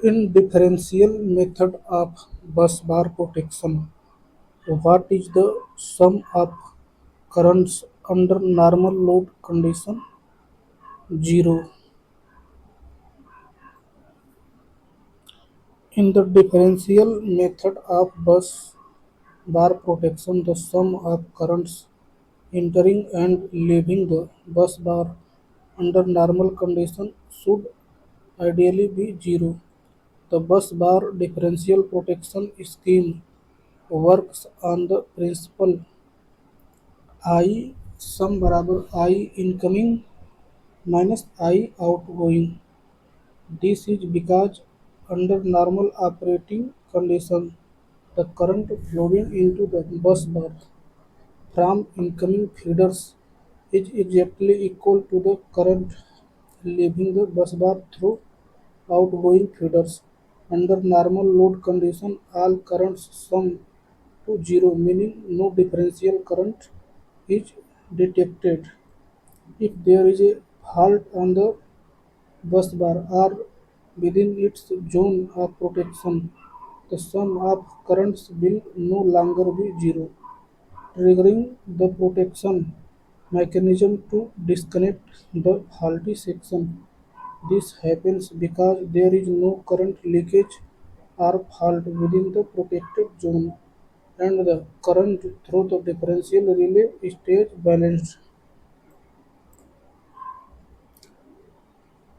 In differential method of bus bar protection, what is the sum of currents under normal load condition? Zero. In the differential method of bus bar protection, the sum of currents entering and leaving the bus bar under normal condition should ideally be zero. The bus bar differential protection scheme works on the principle I sum बराबर I incoming minus I outgoing. This is because under normal operating condition, the current flowing into the bus bar from incoming feeders is exactly equal to the current leaving the bus bar through outgoing feeders. Under normal load condition, all currents sum to zero, meaning no differential current is detected. If there is a fault on the bus bar or within its zone of protection, the sum of currents will no longer be zero, triggering the protection mechanism to disconnect the faulty section. This happens because there is no current leakage or fault within the protected zone, and the current through the differential relay stays balanced.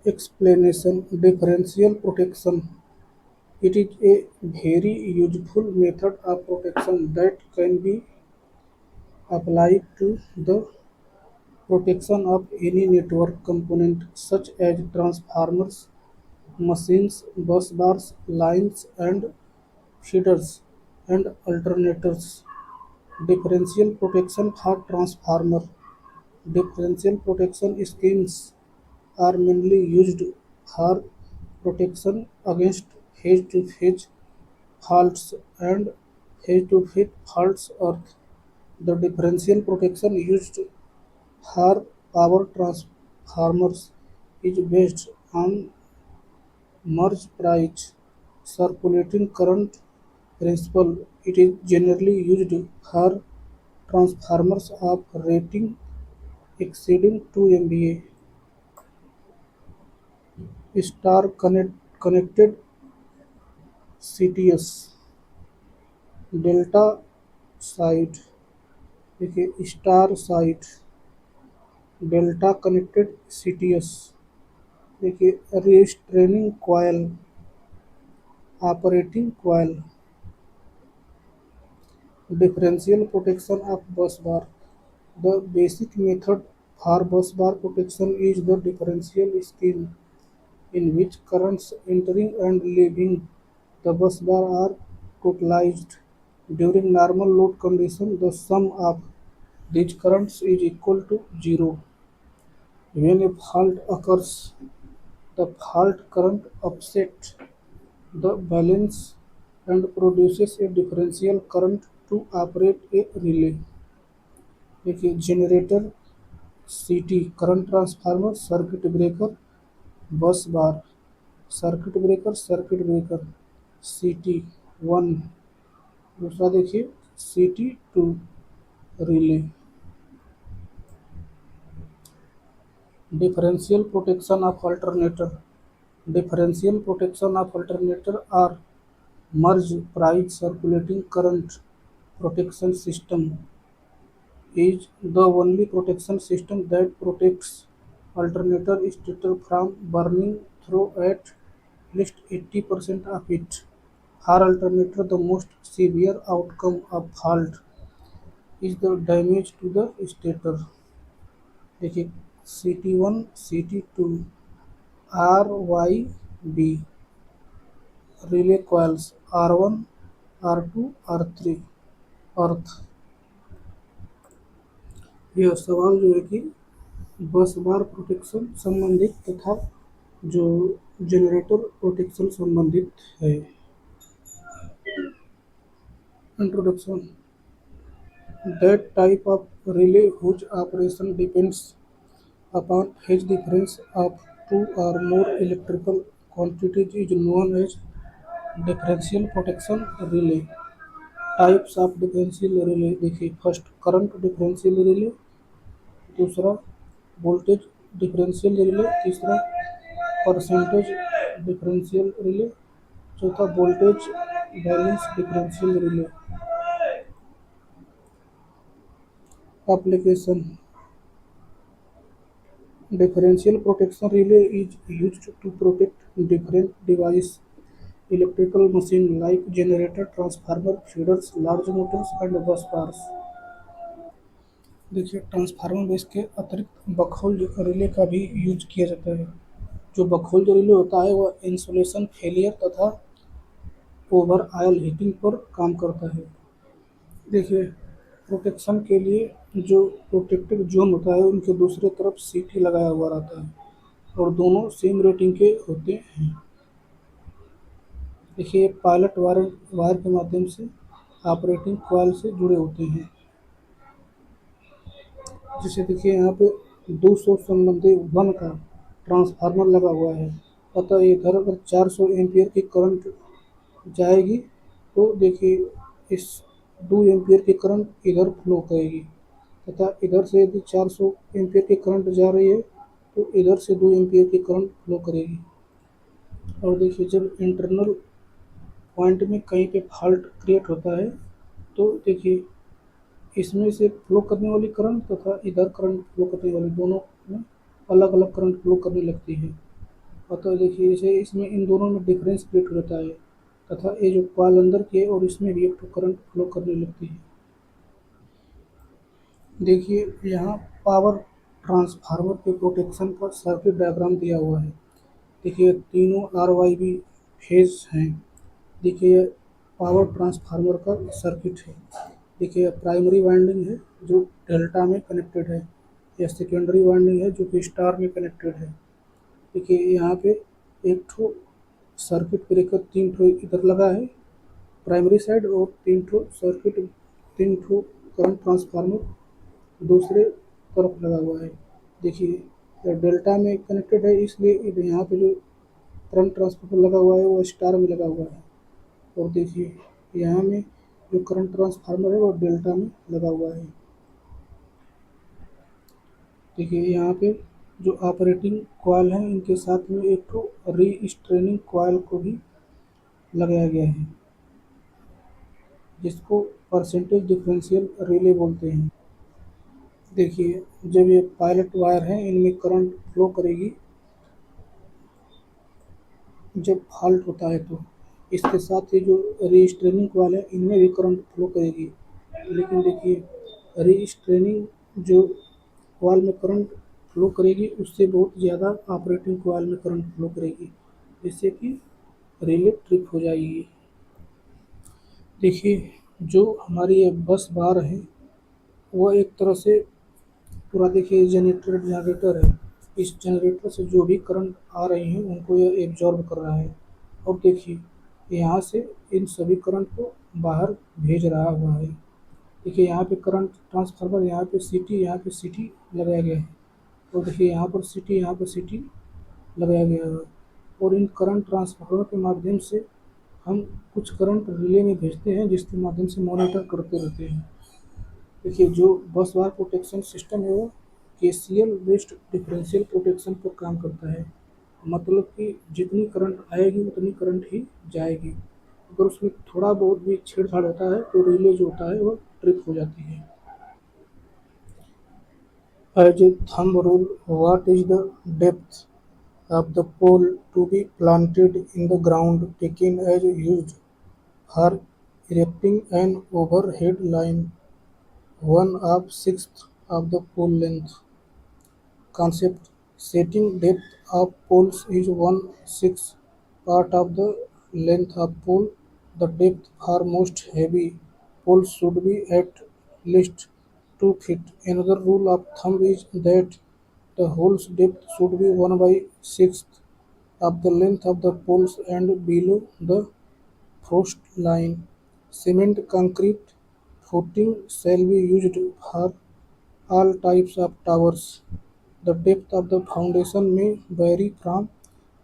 Explanation: differential protection. It is a very useful method of protection that can be applied to the protection of any network component such as transformers, machines, bus bars, lines, and feeders and alternators. Differential protection for transformer. Differential protection schemes are mainly used for protection against phase-to-phase faults and phase-to-phase faults earth. The differential protection used for power transformers is based on merge price circulating current principle. It is generally used for transformers of rating exceeding 2 MVA. Connected CTS delta side देखिए star side delta connected CTS देखिए restraining coil operating coil differential protection of bus bar. The basic method for bus bar protection is the differential scheme in which currents entering and leaving the bus bar are totalized. During normal load condition, the sum of these currents is equal to zero. When a fault occurs, the fault current upsets the balance and produces a differential current to operate a relay. देखिए generator CT current transformer circuit breaker bus bar circuit breaker CT1 दूसरा देखिए CT2 relay differential protection of alternator differential protection of alternator are Merz Price circulating current protection system is the only protection system that protects alternator stator from burning through at least 80% of it. For alternator, the most severe outcome of fault is the damage to the stator. देखिए CT1, CT2, RYB relay coils R1, R2, R3 अर्थ यह सवाल जो है कि बस बार protection संबंधित तथा जो जनरेटर प्रोटेक्शन संबंधित है। Introduction that type of relay whose operation depends upon phase difference of two or more electrical quantities is known as differential protection relay. Types of differential relay देखिए, फर्स्ट करंट डिफरेंशियल रिले, दूसरा voltage differential relay, तीसरा percentage differential relay, चौथा voltage balance differential relay. Application: differential protection relay is used to protect different devices, electrical machine like generator, transformer, feeders, large motors and bus bars। देखिए, transformer base के अतिरिक्त बकहोल relay का भी use किया जाता है। जो बकहोल रिले होता है वह इंसुलेशन फेलियर तथा ओवर ऑयल हीटिंग पर काम करता है। देखिए, प्रोटेक्शन के लिए जो प्रोटेक्टेड जोन होता है उनके दूसरे तरफ सीटी लगाया हुआ रहता है और दोनों सेम रेटिंग के होते हैं। देखिए, पायलट वायर वायर के माध्यम से ऑपरेटिंग कॉइल से जुड़े होते हैं। जैसे देखिए, यहाँ पे 200 संबंधी 1 का ट्रांसफार्मर लगा हुआ है, अतः इधर अगर 400 एम्पियर की करंट जाएगी तो देखिए इस 2 एम्पियर की करंट इधर फ्लो करेगी तथा इधर से यदि 400 एम्पियर की करंट जा रही है तो इधर से 2 एम्पियर की करंट फ्लो करेगी। और देखिए, जब इंटरनल पॉइंट में कहीं पे फॉल्ट क्रिएट होता है तो देखिए इसमें से फ्लो करने वाली करंट तथा इधर करंट फ्लो करने वाली दोनों में अलग अलग करंट फ्लो करने लगती है। अतः देखिए, जैसे इसमें इन दोनों में डिफरेंस क्रिएट हो जाता है तथा ये जो कॉइल अंदर की है और इसमें भी एक तो करंट फ्लो करने लगती है। देखिए, यहाँ पावर ट्रांसफार्मर के प्रोटेक्शन का सर्किट डायग्राम दिया हुआ है। देखिए, तीनों RYB फेज हैं। देखिए, पावर ट्रांसफार्मर का सर्किट है। देखिए, प्राइमरी वाइंडिंग है जो डेल्टा में कनेक्टेड है, या सेकेंडरी वाइंडिंग है जो कि स्टार में कनेक्टेड है। देखिए, यहाँ पे एक ठो सर्किट ब्रेकर 3 ठो इधर लगा है प्राइमरी साइड और 3 ठो करंट ट्रांसफार्मर दूसरे तरफ लगा हुआ है। देखिए, डेल्टा में कनेक्टेड है इसलिए यहाँ पे जो करंट ट्रांसफार्मर लगा हुआ है वो स्टार में लगा हुआ है। और देखिए, यहाँ में जो करंट ट्रांसफार्मर है वो डेल्टा में लगा हुआ है। देखिए, यहाँ पे जो ऑपरेटिंग कॉइल है इनके साथ में एक तो रीस्ट्रेनिंग कॉइल को भी लगाया गया है जिसको परसेंटेज डिफरेंशियल रिले बोलते हैं। देखिए, जब ये पायलट वायर है इनमें करंट फ्लो करेगी जब फॉल्ट होता है तो इसके साथ ही जो रीस्ट्रेनिंग कॉइल है इनमें भी करंट फ्लो करेगी। लेकिन देखिए, रीस्ट्रेनिंग जो कॉइल में करंट फ्लो करेगी उससे बहुत ज़्यादा ऑपरेटिंग कॉइल में करंट फ्लो करेगी जिससे कि रिले ट्रिप हो जाएगी। देखिए, जो हमारी ये बस बार है वह एक तरह से पूरा देखिए जनरेटर है। इस जनरेटर से जो भी करंट आ रही है उनको यह एब्जॉर्ब कर रहा है और देखिए यहाँ से इन सभी करंट को बाहर भेज रहा हुआ है। देखिए, यहाँ पे करंट ट्रांसफार्मर, यहाँ पे सीटी लगाया गया है और देखिए यहाँ पर सीटी लगाया गया है। और इन करंट ट्रांसफार्मर के माध्यम से हम कुछ करंट रिले में भेजते हैं जिसके माध्यम से मॉनिटर करते रहते हैं। देखिए, जो बस बार प्रोटेक्शन सिस्टम है वो KCL बेस्ड डिफरेंशियल प्रोटेक्शन पर काम करता है। मतलब कि जितनी करंट आएगी उतनी करंट ही जाएगी। अगर उसमें थोड़ा बहुत भी छेड़छाड़ होता है तो रिले जो होता है वो ट्रिप हो जाती है। As a thumb rule, what is the depth of the pole to be planted in the ground taken as used for erecting an overhead line 1/6 of the pole length? Concept: setting depth of poles is 1/6 part of the length of pole. The depth for most heavy poles should be at least 2 feet. Another rule of thumb is that the hole's depth should be 1/6 of the length of the poles and below the frost line. Cement concrete footing shall be used for all types of towers. The depth of the foundation may vary from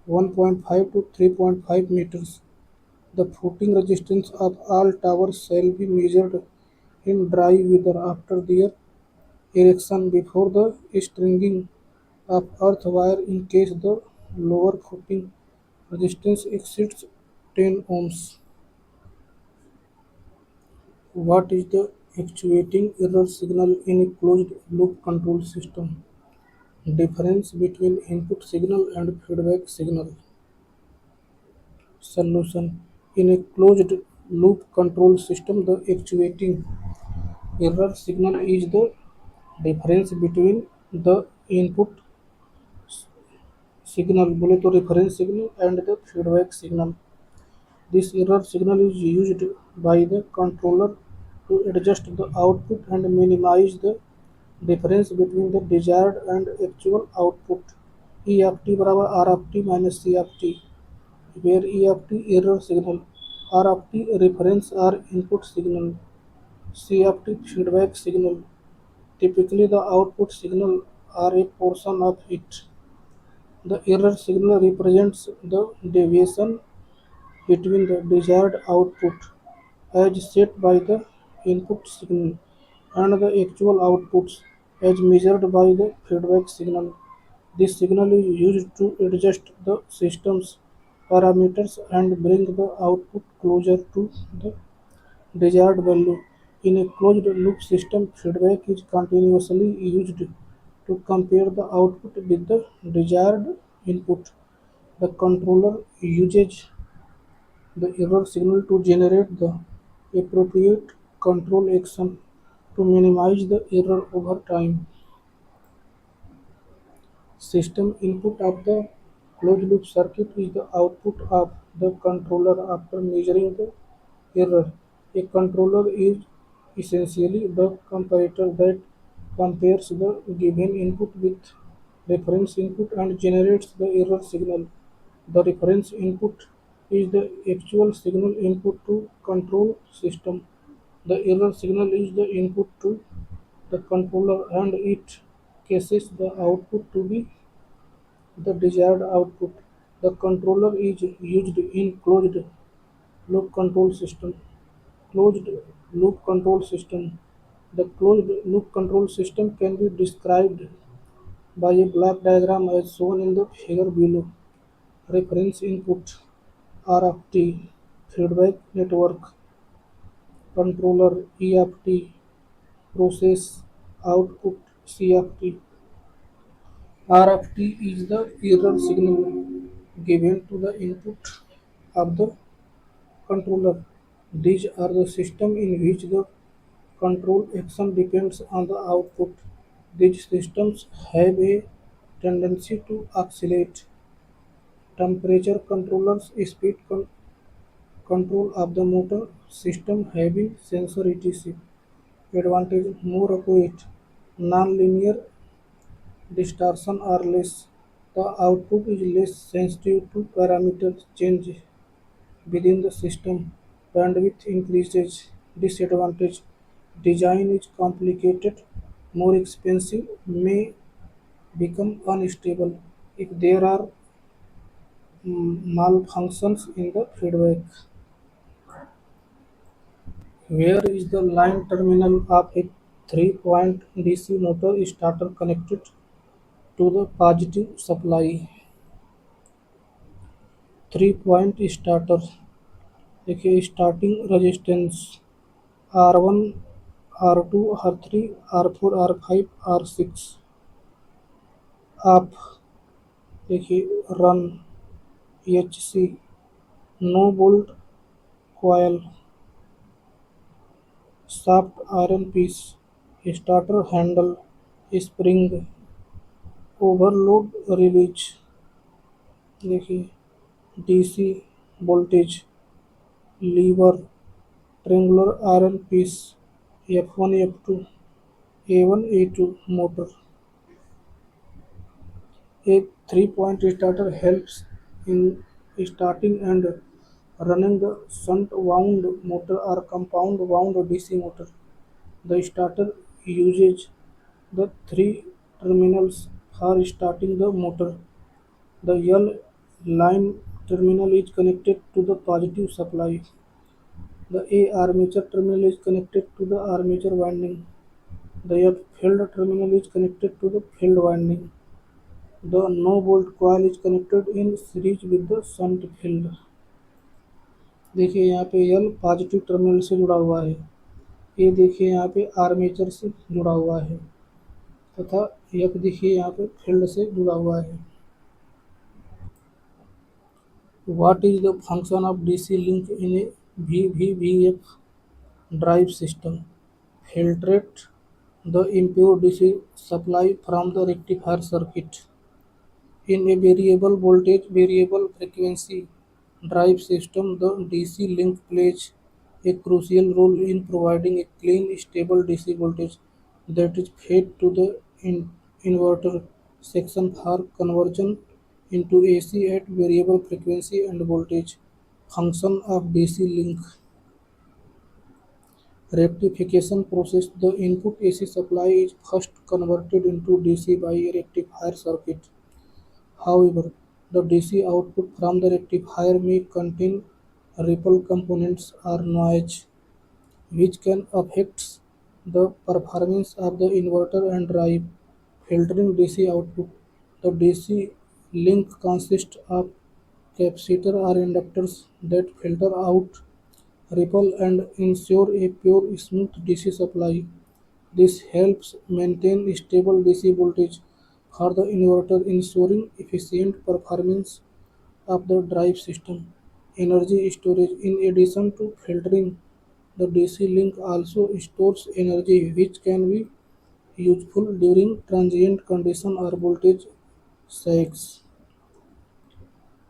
1.5 to 3.5 meters. The footing resistance of all towers shall be measured in dry weather after their erection before the stringing of earth wire in case the lower footing resistance exceeds 10 ohms. What is the actuating error signal in a closed loop control system? Difference between input signal and feedback signal. Solution. In a closed loop control system, the actuating error signal is the difference between the input signal बोले तो reference signal and the feedback signal. This error signal is used by the controller to adjust the output and minimize the difference between the desired and actual output. E of t बराबर R of t minus C of t, where E of t error signal, R of t reference or input signal, C of t feedback signal. Typically, the output signal or a portion of it. The error signal represents the deviation between the desired output as set by the input signal and the actual outputs as measured by the feedback signal. This signal is used to adjust the system's parameters and bring the output closer to the desired value. In a closed loop system, feedback is continuously used to compare the output with the desired input. The controller uses the error signal to generate the appropriate control action to minimize the error over time. System input of the closed loop circuit is the output of the controller after measuring the error. A controller is essentially the comparator that compares the given input with reference input and generates the error signal. The reference input is the actual signal input to control system. The error signal is the input to the controller and it cases the output to be the desired output. The controller is used in closed loop control system. Closed loop control system. The closed loop control system can be described by a block diagram as shown in the figure below. Reference input RFT, feedback network, controller EFT, process output CFT. RFT is the error signal given to the input of the controller. These are the system in which the control action depends on the output. These systems have a tendency to oscillate. Temperature controllers, speed control of the motor system having sensor etc. Advantage more accurate, non-linear distortion or less. The output is less sensitive to parameter change within the system. Bandwidth increases. Disadvantage, design is complicated, more expensive, may become unstable if there are malfunctions in the feedback. Where is the line terminal of a 3-point DC motor starter connected to the positive supply? 3-point starter. देखिए starting resistance R1, R2, R3, R4, R5, R6. आप देखिए run HC, no bolt coil, shaft iron piece, starter handle, spring, overload release. देखिए DC voltage, lever, triangular iron piece, F1, F2, A1, A2 motor. A 3-point starter helps in starting and running the shunt wound motor or compound wound DC motor. The starter uses the three terminals for starting the motor. The L line terminal is connected to the positive supply. The A armature terminal is connected to the armature winding. The F field terminal is connected to the field winding. The no bolt coil is connected in series with the shunt field. देखिए यहाँ पे L positive terminal से जुड़ा हुआ है। ये देखिए यहाँ पे आर्मेचर से जुड़ा हुआ है तथा F देखिए यहाँ पे फील्ड से जुड़ा हुआ है। What is the function of DC link in a VVVF drive system? Filtrate the impure DC supply from the rectifier circuit. In a variable voltage, variable frequency drive system, the DC link plays a crucial role in providing a clean, stable DC voltage that is fed to the inverter section for conversion into AC at variable frequency and voltage. Function of DC link rectification process. The input AC supply is first converted into DC by a rectifier circuit. However, the DC output from the rectifier may contain ripple components or noise, which can affect the performance of the inverter and drive. Filtering DC output. The DC link consists of capacitor or inductors that filter out ripple and ensure a pure, smooth DC supply. This helps maintain stable DC voltage for the inverter, ensuring efficient performance of the drive system. Energy storage. In addition to filtering, the DC link also stores energy which can be useful during transient condition or voltage sags.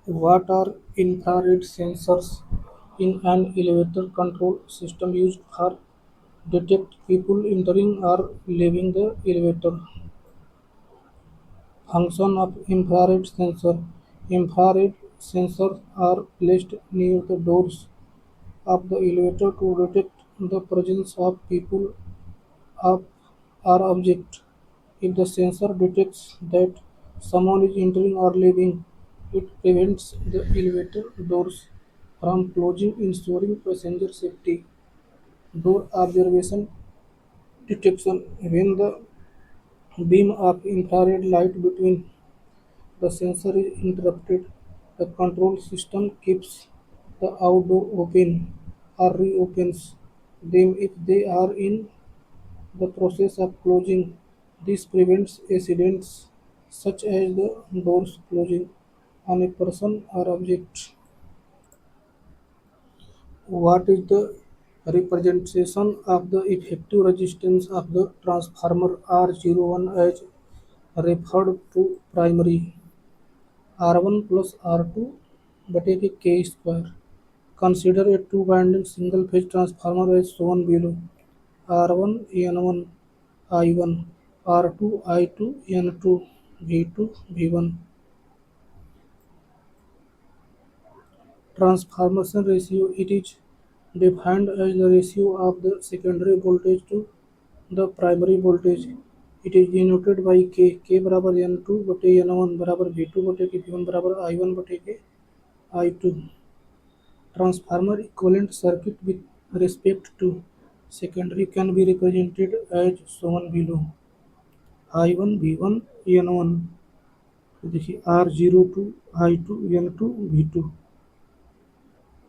What are infrared sensors in an elevator control system used for detect people entering or leaving the elevator? Function of infrared sensor. Infrared sensors are placed near the doors of the elevator to detect the presence of people of, or object. If the sensor detects that someone is entering or leaving, it prevents the elevator doors from closing, ensuring passenger safety. Door observation detection. When the beam of infrared light between the sensor is interrupted, the control system keeps the outdoor open or reopens them if they are in the process of closing. This prevents accidents such as the doors closing on a person or object. What is the representation of the effective resistance of the transformer R01 as referred to primary R1 plus R2 बटे के K square. Consider a two-winding single-phase transformer as shown below. R1 N1 I1, R2 I2 N2 V2 V1. Transformation ratio. It is defined as the ratio of the secondary voltage to the primary voltage. It is denoted by K. K बराबर N2 बटे N1 बराबर V2 बटे के V1 बराबर I1 बटे के I2. Transformer equivalent circuit with respect to secondary can be represented as shown below. I1 V1 N1 तो देखिए R02 I2 N2 V2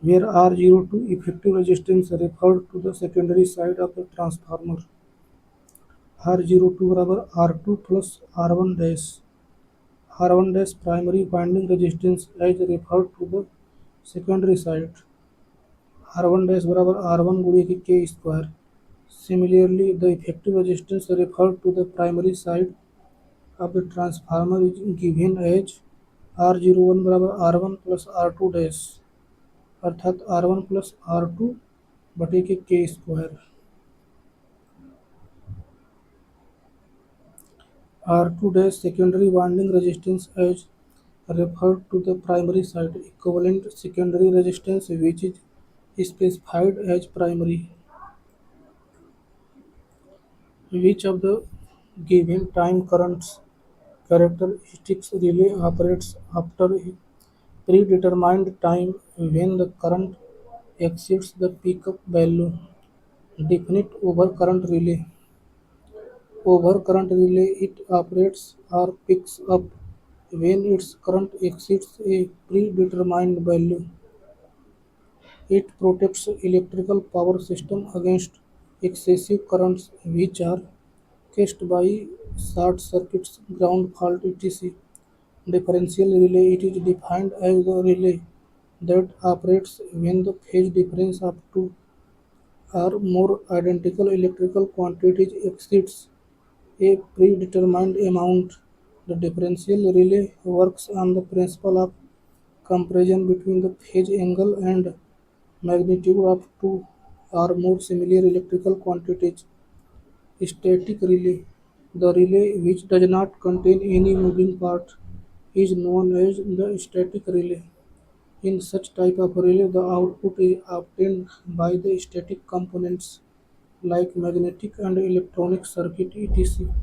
where R02 effective resistance referred to the secondary side of the transformer. R02 बराबर R2 plus R1 dash. R1 dash primary winding resistance as referred to the secondary side. R1 dash बराबर R1 गुणे के K square. Similarly, the effective resistance referred to the primary side of the transformer is given as R01 बराबर R1 plus R2 dash अर्थात R1 plus R2 बटे के K square. R2 dash secondary winding resistance as referred to the primary side equivalent secondary resistance which is specified as primary. Which of the given time currents characteristics relay operates after predetermined time when the current exceeds the peak-up value. Definite overcurrent relay. Overcurrent relay it operates or picks up when its current exceeds a predetermined value. It protects electrical power system against excessive currents which are caused by short circuits, ground fault, etc. Differential relay it is defined as the relay that operates when the phase difference of two or more identical electrical quantities exceeds a predetermined amount. The differential relay works on the principle of comparison between the phase angle and magnitude of two or more similar electrical quantities. Static relay. The relay which does not contain any moving part is known as the static relay. In such type of relay, the output is obtained by the static components like magnetic and electronic circuit etc.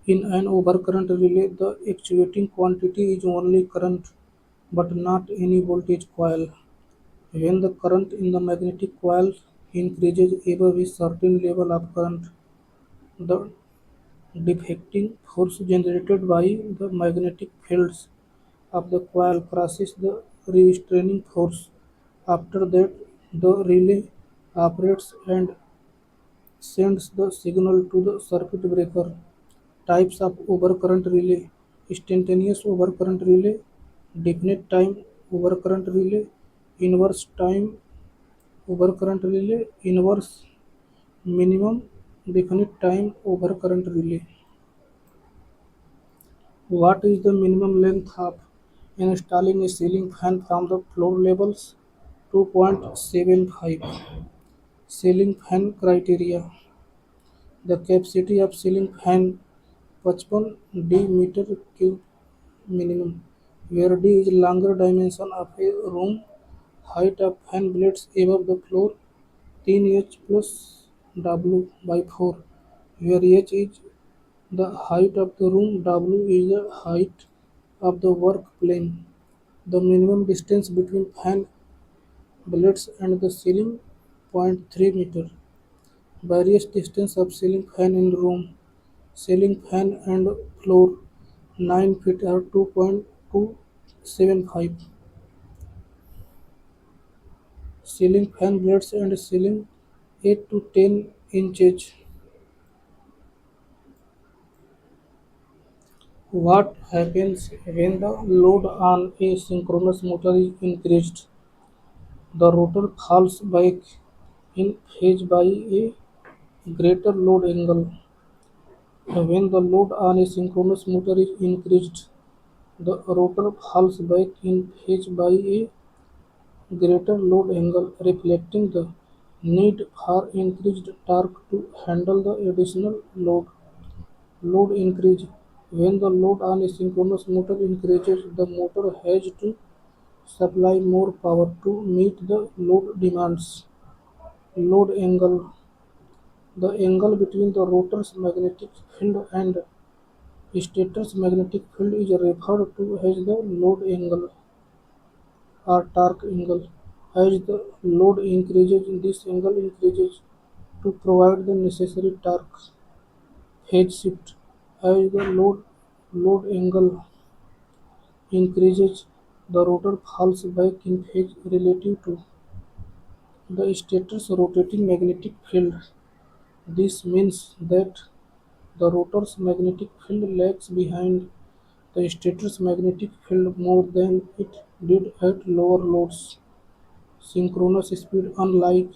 In an overcurrent relay, the actuating quantity is only current but not any voltage coil. When the current in the magnetic coil increases above a certain level of current, the deflecting force generated by the magnetic fields of the coil crosses the restraining force. After that, the relay operates and sends the signal to the circuit breaker. Types of overcurrent relay: instantaneous overcurrent relay, definite time overcurrent relay, inverse time overcurrent relay, inverse minimum definite time overcurrent relay. What is the minimum length of installing a ceiling fan from the floor levels? 2.75. Ceiling fan criteria. The capacity of ceiling fan 55 d meter cube minimum, where d is longer dimension of a room, height of fan blades above the floor, 3h plus w by 4, where h is the height of the room, w is the height of the work plane. The minimum distance between fan blades and the ceiling, zero point 0.3 meter. Various distance of ceiling fan in room, ceiling fan and floor, 9 feet or 2.275. Ceiling fan blades and ceiling, 8 to 10 inches. What happens when the load on a synchronous motor is increased? The rotor falls back in phase by a greater load angle. When the load on a synchronous motor is increased, the rotor falls back in phase by a greater load angle, reflecting the need for increased torque to handle the additional load. Load increase. When the load on a synchronous motor increases, the motor has to supply more power to meet the load demands. Load angle. The angle between the rotor's magnetic field and stator's magnetic field is referred to as the load angle or torque angle. As the load increases, this angle increases to provide the necessary torque. Phase shift. As the load angle increases, the rotor falls back in phase relative to the stator's rotating magnetic field. This means that the rotor's magnetic field lags behind the stator's magnetic field more than it did at lower loads. Synchronous speed. Unlike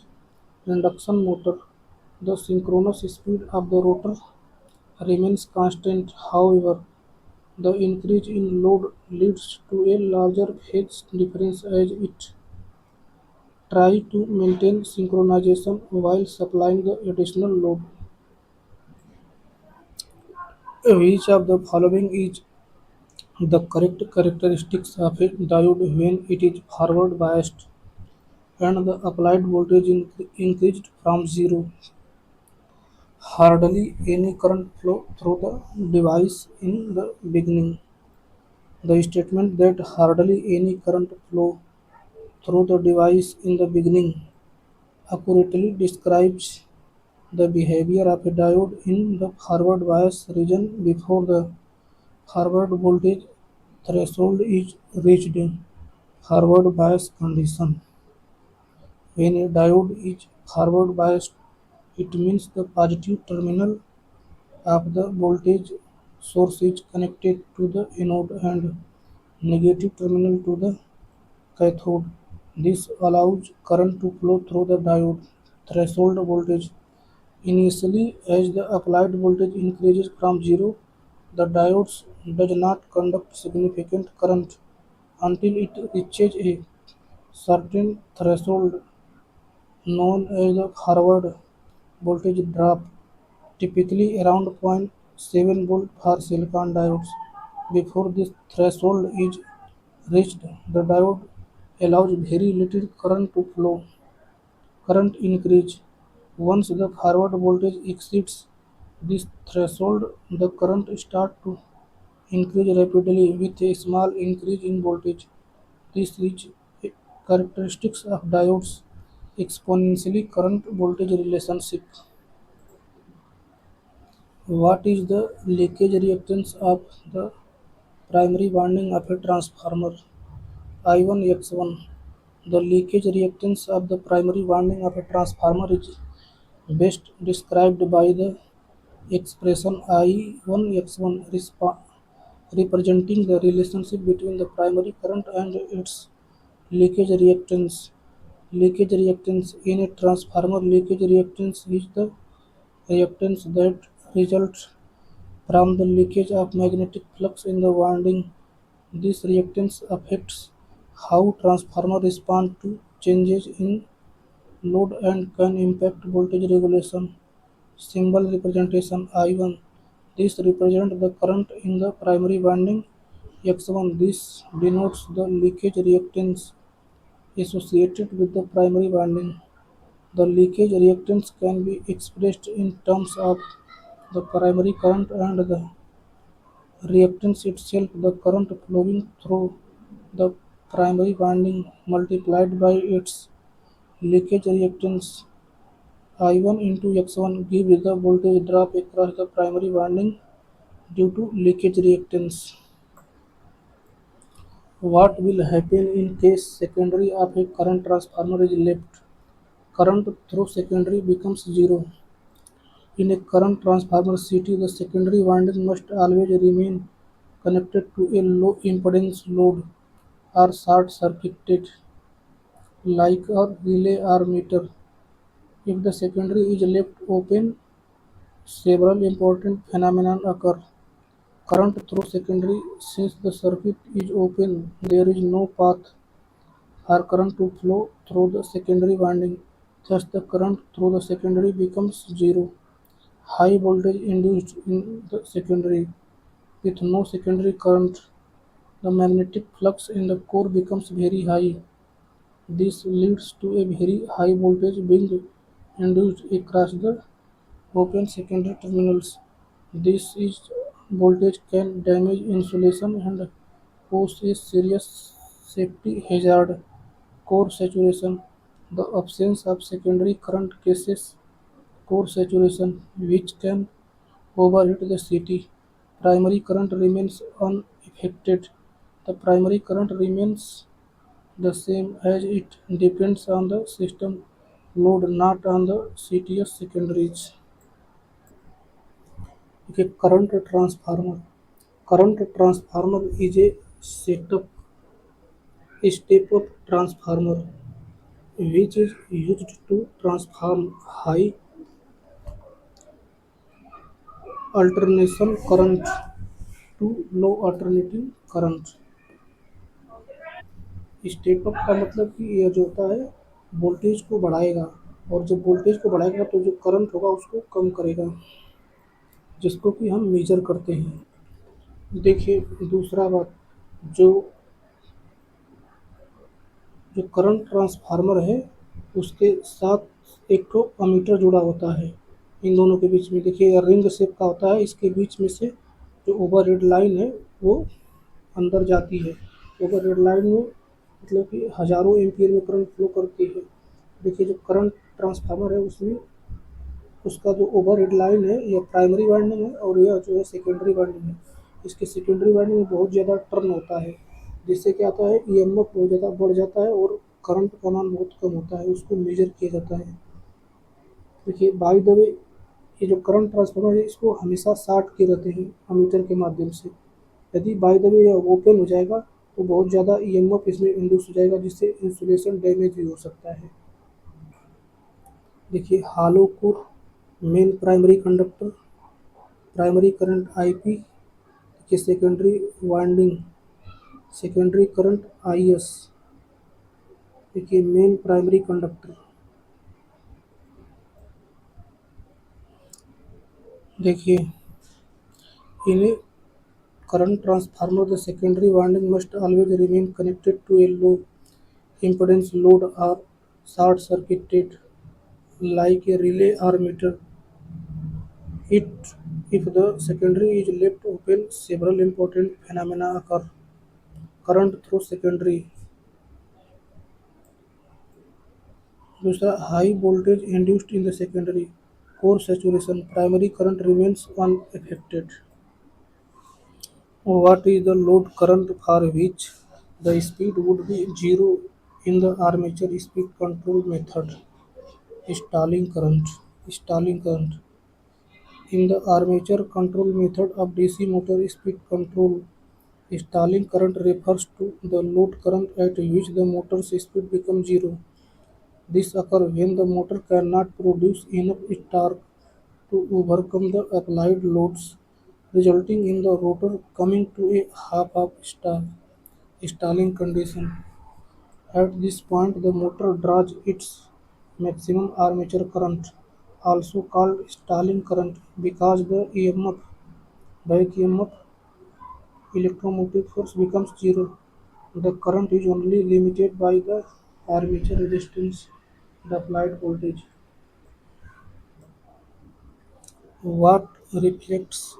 induction motor, the synchronous speed of the rotor remains constant. However, the increase in load leads to a larger phase difference as it tries to maintain synchronization while supplying the additional load. Which of the following is the correct characteristics of a diode when it is forward biased and the applied voltage increased from zero? Hardly any current flow through the device in the beginning. The statement that hardly any current flow through the device in the beginning accurately describes the behavior of a diode in the forward bias region before the forward voltage threshold is reached. Forward bias condition: when a diode is forward biased, it means the positive terminal of the voltage source is connected to the anode and negative terminal to the cathode. This allows current to flow through the diode threshold voltage. Initially, as the applied voltage increases from zero, the diode does not conduct significant current until it reaches a certain threshold known as the forward voltage drop, typically around zero point 0.7 volt for silicon diodes. Before this threshold is reached, the diode allows very little current to flow. Current increase: once the forward voltage exceeds this threshold, the current starts to increase rapidly with a small increase in voltage. This is a characteristic of diodes' exponentially current-voltage relationship. What is the leakage reactance of the primary winding of a transformer? I1 X1. The leakage reactance of the primary winding of a transformer is best described by the expression I1 X1 representing the relationship between the primary current and its leakage reactance. Leakage reactance in a transformer: leakage reactance is the reactance that results from the leakage of magnetic flux in the winding. This reactance affects how transformer respond to changes in load and can impact voltage regulation. Symbol representation: I1. This represents the current in the primary winding. X1. This denotes the leakage reactance associated with the primary winding. The leakage reactance can be expressed in terms of the primary current and the reactance itself, the current flowing through the primary winding multiplied by its leakage reactance. I1 into X1 gives the voltage drop across the primary winding due to leakage reactance. What will happen in case secondary of a current transformer is left? Current through secondary becomes zero. In a current transformer CT, the secondary winding must always remain connected to a low impedance load or short-circuited, like a relay or meter. If the secondary is left open, several important phenomena occur. Current through secondary: since the circuit is open, there is no path for current to flow through the secondary winding. Thus, the current through the secondary becomes zero. High voltage induced in the secondary. With no secondary current, the magnetic flux in the core becomes very high. This leads to a very high voltage being induced across the open secondary terminals. This voltage can damage insulation and pose a serious safety hazard. Core saturation: the absence of secondary current causes core saturation, which can overheat the CT. Primary current remains unaffected. The primary current remains the same as it depends on the system load, not on the CTS secondaries. Okay, current transformer. Current transformer is a step-up transformer which is used to transform high alternation current to low alternating current. Step up का मतलब कि ये जो होता है voltage को बढ़ाएगा, और जब वोल्टेज को बढ़ाएगा तो जो करंट होगा उसको कम करेगा, जिसको कि हम मेजर करते हैं। देखिए दूसरा बात, जो जो करंट ट्रांसफार्मर है उसके साथ एक ठो अमीटर जुड़ा होता है। इन दोनों के बीच में देखिए रिंग शेप का होता है, इसके बीच में से जो ओवर हेड लाइन है वो अंदर जाती है। ओवर रेड लाइन में मतलब कि हज़ारों एम्पीयर में करंट फ्लो करती है। देखिए जो करंट ट्रांसफार्मर है उसमें उसका जो ओवर हेड लाइन है यह प्राइमरी वाइंडिंग है और यह जो है सेकेंडरी वाइंडिंग है। इसके सेकेंडरी वाइंडिंग में बहुत ज़्यादा टर्न होता है, जिससे क्या होता है ईएमएफ बहुत ज़्यादा बढ़ जाता है और करंट का मान बहुत कम होता है, उसको मेजर किया जाता है। देखिए बाय द वे ये जो करंट ट्रांसफार्मर है इसको हमेशा शार्ट किए रहते हैं अमीटर के माध्यम से। यदि बाय द वे यह ओपन हो जाएगा तो बहुत ज़्यादा ईएमएफ इसमें इंड्यूस हो जाएगा, जिससे इंसुलेशन डैमेज भी हो सकता है। देखिए hollow core, main primary conductor, primary current IP की secondary winding, secondary current IS. देखिए मेन प्राइमरी कंडक्टर, देखिए इन current transformer the secondary winding must always remain connected to a low impedance load or short circuited like a relay or meter. It if the secondary is left open several important phenomena occur. Current through secondary. दूसरा high voltage induced in the secondary. Core saturation. Primary current remains unaffected. What is the load current for which the speed would be zero in the armature speed control method? Stalling current. Stalling current. In the armature control method of DC motor speed control, stalling current refers to the load current at which the motor's speed becomes zero. This occurs when the motor cannot produce enough torque to overcome the applied loads, resulting in the rotor coming to a half-up stalling condition. At this point, the motor draws its maximum armature current, also called stalling current, because the EMF, back EMF, electromotive force becomes zero. The current is only limited by the armature resistance, the applied voltage. What reflects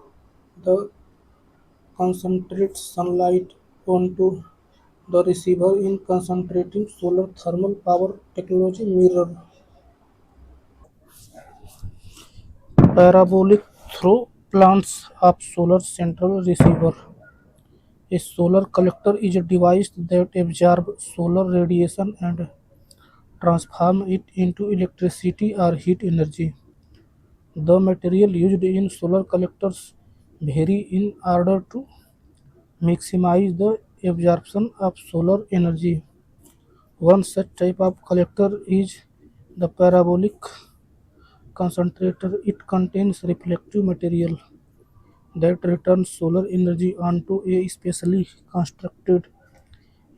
the concentrated sunlight onto the receiver in concentrating solar thermal power technology mirror? Parabolic through plants of solar central receiver. A solar collector is a device that absorbs solar radiation and transforms it into electricity or heat energy. The material used in solar collectors vary in order to maximize the absorption of solar energy. One such type of collector is the parabolic concentrator. It contains reflective material that returns solar energy onto a specially constructed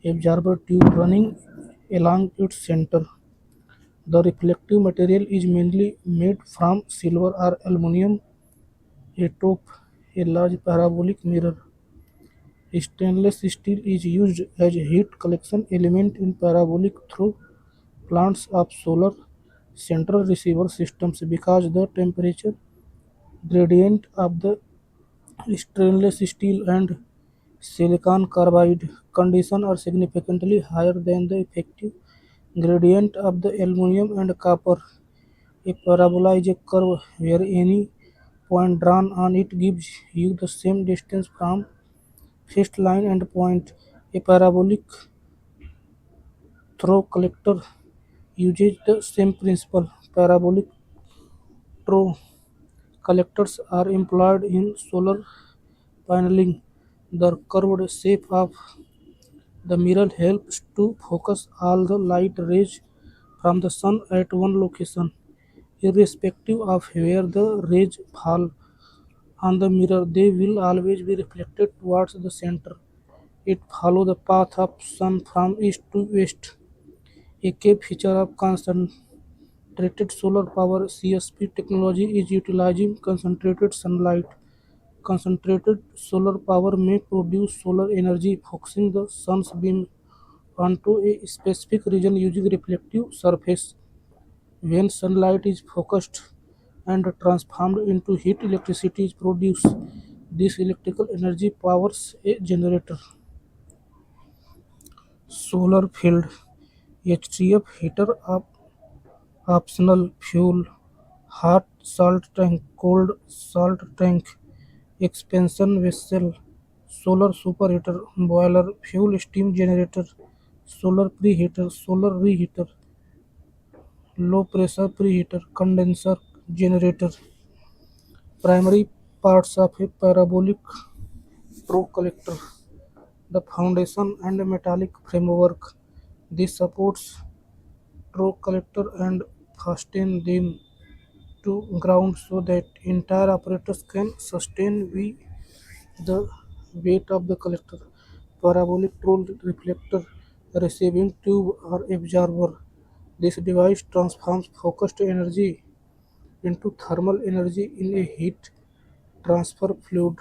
absorber tube running along its center. The reflective material is mainly made from silver or aluminum. Atop a large parabolic mirror, stainless steel is used as a heat collection element in parabolic through plants of solar central receiver systems because the temperature gradient of the stainless steel and silicon carbide condition are significantly higher than the effective gradient of the aluminum and copper. A parabola is a curve where any point drawn on it gives you the same distance from first line and point. A parabolic throw collector uses the same principle. Parabolic throw collectors are employed in solar paneling. The curved shape of the mirror helps to focus all the light rays from the sun at one location, irrespective of where the rays fall on the mirror. They will always be reflected towards the center. It follows the path of sun from east to west. A key feature of concentrated solar power (CSP) technology is utilizing concentrated sunlight. Concentrated solar power may produce solar energy focusing the sun's beam onto a specific region using reflective surface. When sunlight is focused and transformed into heat, electricity is produced. This electrical energy powers a generator. solar field, HTF heater optional fuel, hot salt tank, cold salt tank, expansion vessel, solar superheater, boiler, fuel steam generator, solar preheater, solar reheater, low pressure preheater, condenser generator. Primary parts of a parabolic pro collector: the foundation and metallic framework. This supports pro collector and fasten them to ground so that entire apparatus can sustain the weight of the collector. Parabolic troll reflector, receiving tube or absorber. This device transforms focused energy into thermal energy in a heat transfer fluid.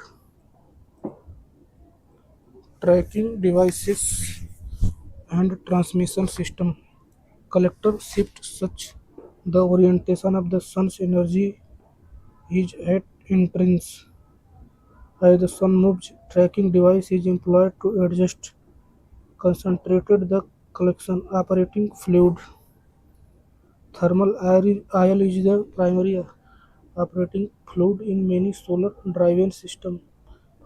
Tracking devices and transmission system. Collector shift such the orientation of the sun's energy is at entrance. As the sun moves, tracking device is employed to adjust concentrated the collection operating fluid. Thermal oil is the primary operating fluid in many solar driven systems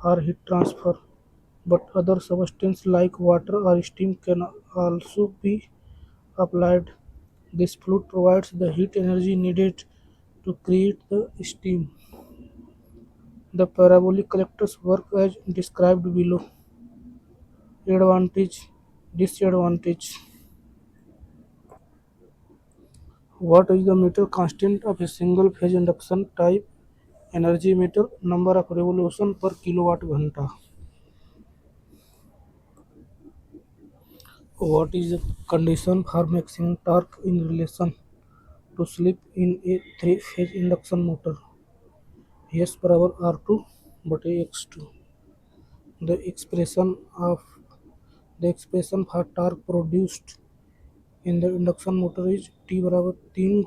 for heat transfer, but other substances like water or steam can also be applied. This fluid provides the heat energy needed to create the steam. The parabolic collectors work as described below. Advantage, disadvantage. What is the meter constant of a single phase induction type energy meter? Number of revolution per kilowatt ghanta. What is the condition for maximum torque in relation to slip in a three-phase induction motor? S बराबर R2 बटे X2. The expression for torque produced in the induction motor is T बराबर 3 ×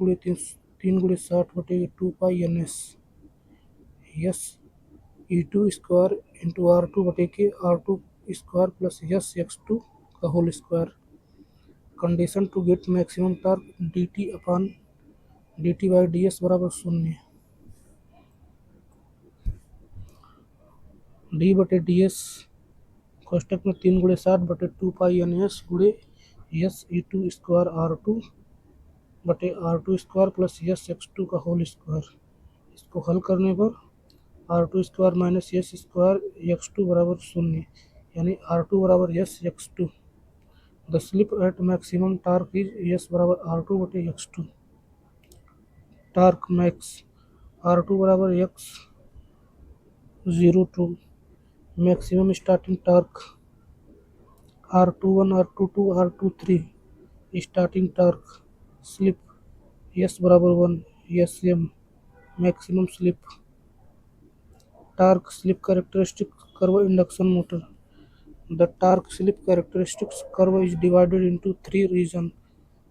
60 बटे 2 pi NS. S E2 square into R2 बटे के R2 square plus S X2 का whole square. Condition to get maximum torque dt upon dt by ds बराबर 0. d बटे ds कोष्टक में 3 × 60 बटे 2 pi NS गुणे S E2 स्क्वायर R2 बटे R2 square plus S X2 का होल स्क्वायर. इसको हल करने पर R2 square minus S square X2 बराबर 0, यानी R2 बराबर S X2. The slip at maximum torque is S बराबर R2 बटे X2. Torque max R2 बराबर X02. Maximum starting torque R21 R22 R23. Starting torque. Slip S बराबर 1 SM. Maximum slip. Torque slip characteristics curve induction motor. The torque slip characteristics curve is divided into three regions: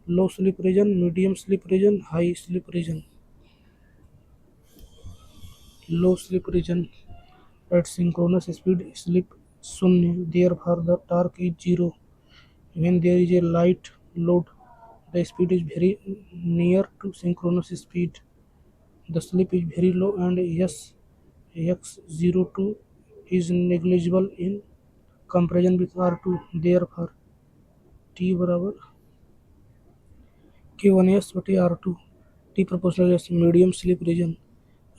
low slip region, medium slip region, high slip region. Low slip region. At synchronous speed, slip 0, therefore the torque is 0. When there is a light load, the speed is very near to synchronous speed. The slip is very low and S X02 is negligible in comparison with R2. Therefore, T बराबर K1S बटे R2. T proportional S. Medium slip region.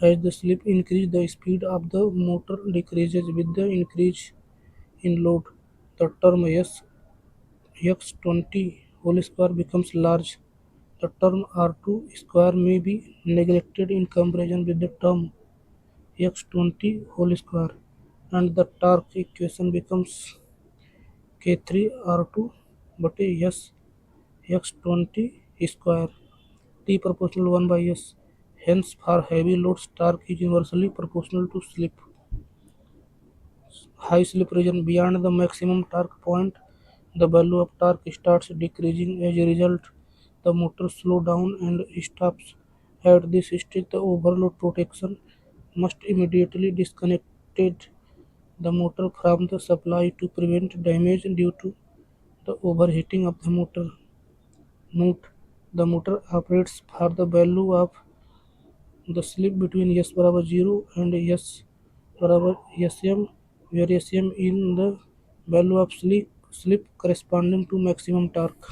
As the slip increases, the speed of the motor decreases with the increase in load. The term S X20 whole square becomes large. The term R2 square may be neglected in comparison with the term X20 whole square, and the torque equation becomes K3 R2 बटे S X20 square. T proportional 1 by S. Hence, for heavy loads, torque is inversely proportional to slip. High slip region. Beyond the maximum torque point, the value of torque starts decreasing. As a result, the motor slows down and stops. At this stage, the overload protection must immediately disconnect the motor from the supply to prevent damage due to the overheating of the motor. Note: the motor operates for the value of the slip between s बराबर 0 and s बराबर sm, where sm in the value of slip corresponding to maximum torque.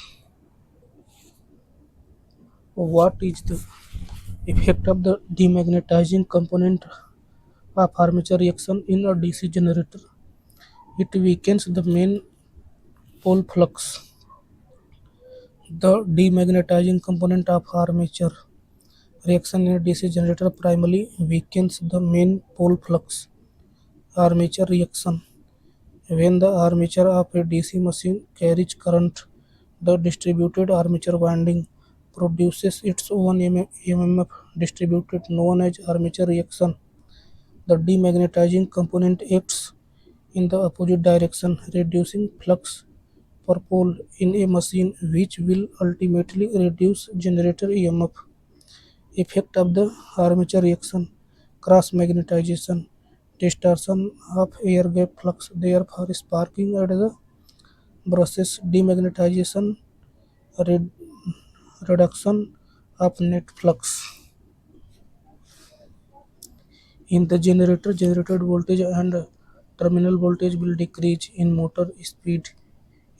What is the effect of the demagnetizing component of armature reaction in a DC generator? It weakens the main pole flux. The demagnetizing component of armature reaction in a DC generator primarily weakens the main pole flux. Armature reaction: when the armature of a DC machine carries current, the distributed armature winding produces its own EMF distributed known as armature reaction. The demagnetizing component acts in the opposite direction, reducing flux per pole in a machine, which will ultimately reduce generator EMF. Effect of the armature reaction: cross magnetization, distortion of air gap flux, therefore sparking at the brushes, demagnetization, red- reduction of net flux. In the generator, generated voltage and terminal voltage will decrease in motor speed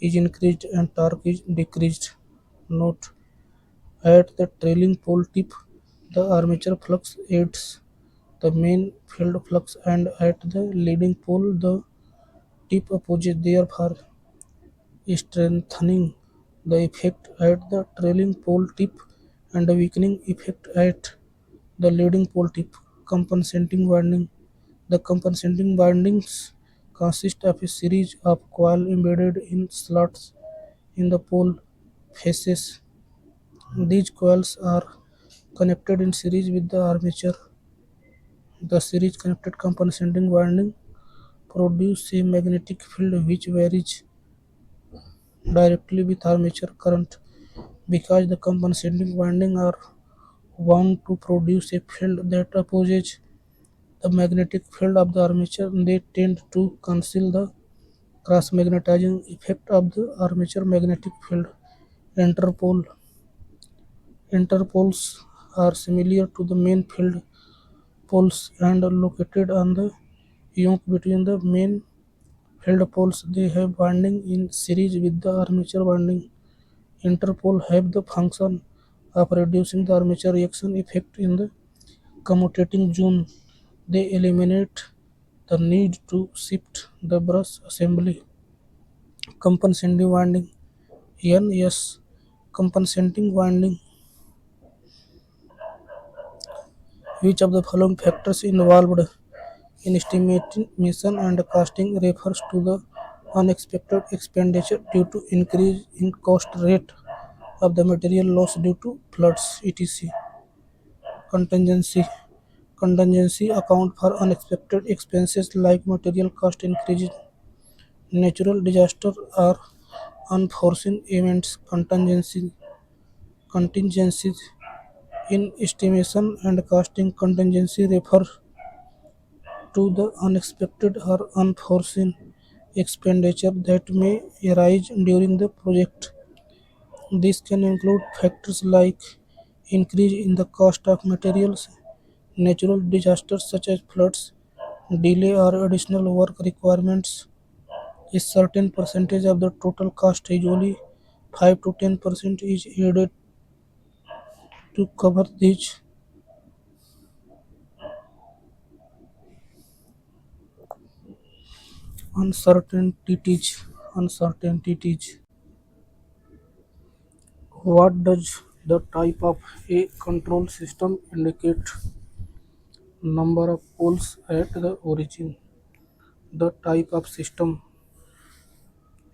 is increased and torque is decreased. Note: at the trailing pole tip, the armature flux aids the main field flux, and at the leading pole, the tip opposes, therefore strengthening the effect at the trailing pole tip and the weakening effect at the leading pole tip. Compensating winding: the compensating windings consist of a series of coils embedded in slots in the pole faces. These coils are connected in series with the armature. The series connected compensating winding produce a magnetic field which varies directly with armature current. Because the compensating windings are wound to produce a field that opposes the magnetic field of the armature, they tend to conceal the cross-magnetizing effect of the armature magnetic field. Interpole: interpoles are similar to the main field poles and located on the yoke between the main field poles. They have winding in series with the armature winding. Interpole have the function of reducing the armature reaction effect in the commutating zone. They eliminate the need to shift the brush assembly. Compensating winding (NS). Compensating winding: which of the following factors involved in estimation and costing refers to the unexpected expenditure due to increase in cost rate of the material loss due to floods, etc. Contingency: contingency account for unexpected expenses like material cost increases, natural disaster, or unforeseen events. Contingencies in estimation and costing. Contingency refer to the unexpected or unforeseen expenditure that may arise during the project. This can include factors like increase in the cost of materials, natural disasters such as floods, delay or additional work requirements. A certain percentage of the total cost, usually 5 to 10%, is added to cover these uncertainties. Uncertainties. What does the type of a control system indicate? Number of poles at the origin. The type of system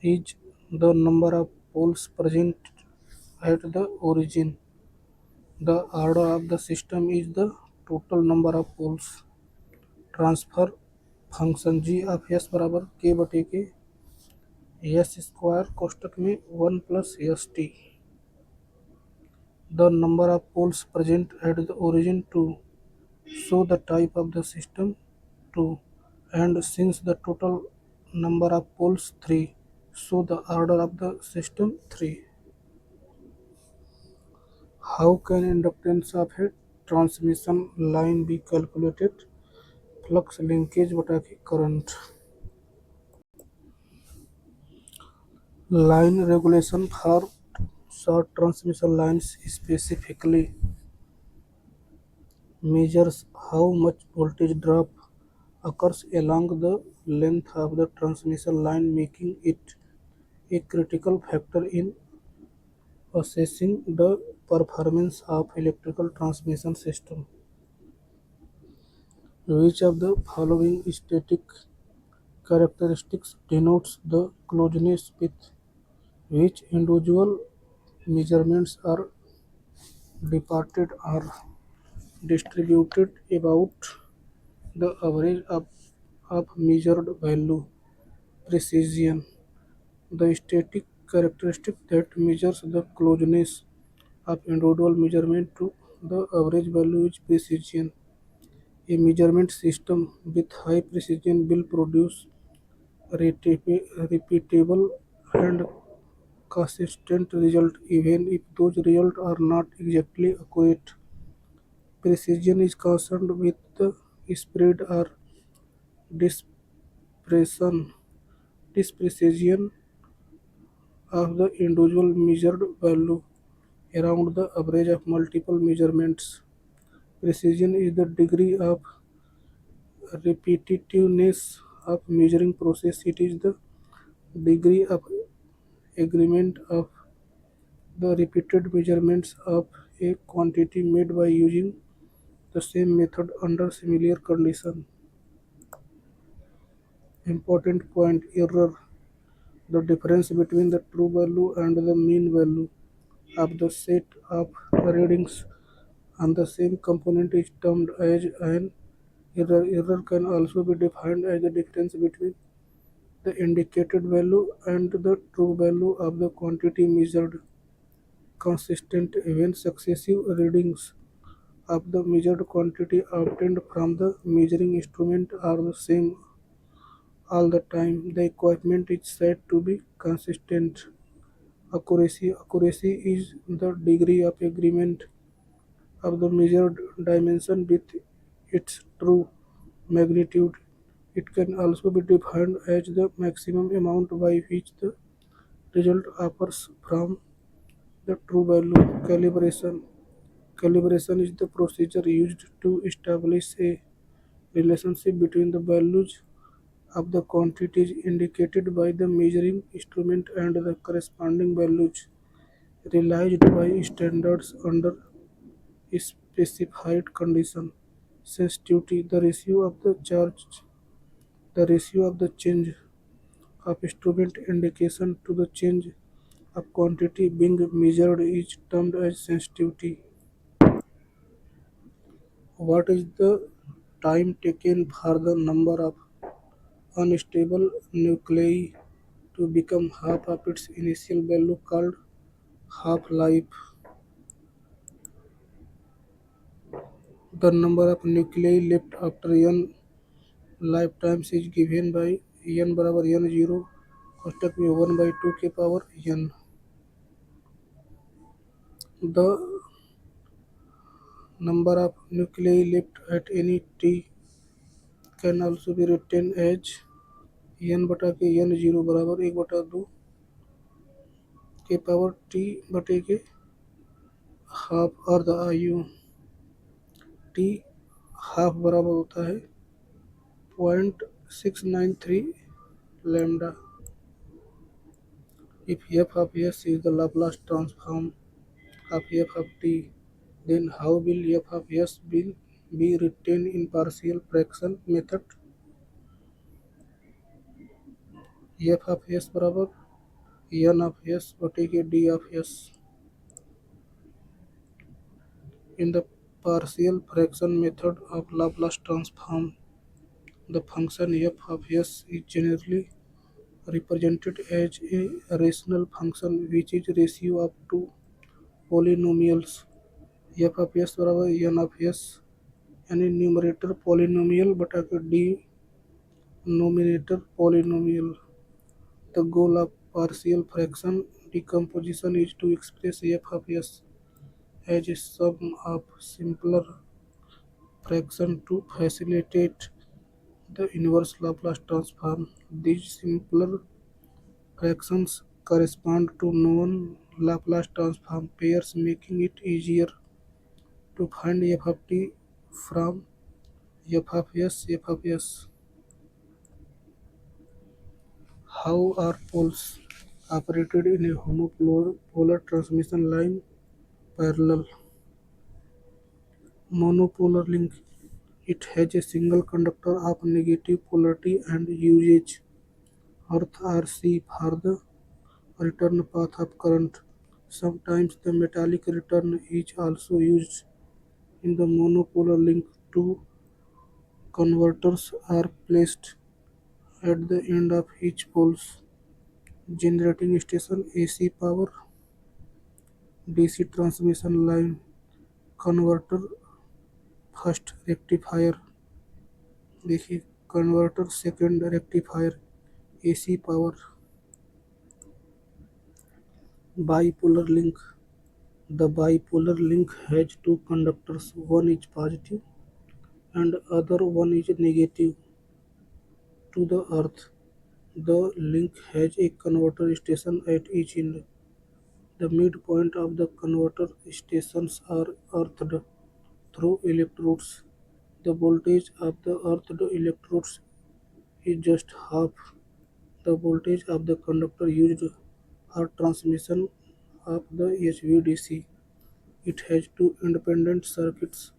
is the number of poles present at the origin. The order of the system is the total number of poles. Transfer function G of S बराबर के बटे के S square कोष्टक में 1 + s t. The number of poles present at the origin 2. So the type of the system 2, and since the total number of poles 3, So the order of the system 3. How can inductance of a transmission line be calculated? Flux linkage बटा के current. Line regulation for short transmission lines specifically measures how much voltage drop occurs along the length of the transmission line, making it a critical factor in assessing the performance of electrical transmission system. Which of the following static characteristics denotes the closeness with which individual measurements are departed or distributed about the average of measured value? Precision. The static characteristic that measures the closeness of individual measurement to the average value is precision. A measurement system with high precision will produce repeatable and consistent results even if those results are not exactly accurate. Precision is concerned with the spread or dispersion disprecision of the individual measured value around the average of multiple measurements. Precision is the degree of repetitiveness of measuring process. It is the degree of agreement of the repeated measurements of a quantity made by using the same method under similar conditions. Important point: error. The difference between the true value and the mean value of the set of readings on the same component is termed as an error. Error can also be defined as the difference between the indicated value and the true value of the quantity measured. Consistent when successive readings of the measured quantity obtained from the measuring instrument are the same all the time, the equipment is said to be consistent. Accuracy is the degree of agreement of the measured dimension with its true magnitude. It can also be defined as the maximum amount by which the result differs from the true value. Calibration is the procedure used to establish a relationship between the values of the quantities indicated by the measuring instrument and the corresponding values realized by standards under specified conditions. Sensitivity, the ratio of the change of instrument indication to the change of quantity being measured is termed as sensitivity. What is the time taken for the number of unstable nuclei to become half of its initial value called half-life? The number of nuclei left after n lifetimes is given by n बराबर n zero कोष्टक में 1 by 2 के power n. The number of nuclei left at any t can also be written as n बटा के n zero बराबर 1 बटा 2 के power t बटे के हाफ और द आयु t हाफ बराबर होता है 0.693 lambda. If f of s is the Laplace transform of f of t, then how will f of s be written in partial fraction method? f of s बराबर n of s बटे के d of s. In the partial fraction method of Laplace transform, the function f of s is generally represented as a rational function which is ratio of two polynomials. f of s बराबर n of s यानी numerator polynomial बटा के denominator polynomial. The goal of Partial fraction decomposition is to express f of s as a sum of simpler fractions to facilitate the inverse Laplace transform. These simpler fractions correspond to known Laplace transform pairs, making it easier to find f of t from f of s. F of s. How are poles operated in a homopolar transmission line? Parallel monopolar link. It has a single conductor of negative polarity and uses earth RC for the return path of current. Sometimes the metallic return is also used in the monopolar link. Two converters are placed at the end of each pole's generating station. AC power, DC transmission line, converter, first rectifier, देखिए converter, second rectifier, AC power. Bipolar link. The bipolar link has two conductors, one is positive and other one is negative to the earth. The link has a converter station at each end. The midpoint of the converter stations are earthed through electrodes. The voltage of the earthed electrodes is just half the voltage of the conductor used for transmission of the HVDC. It has two independent circuits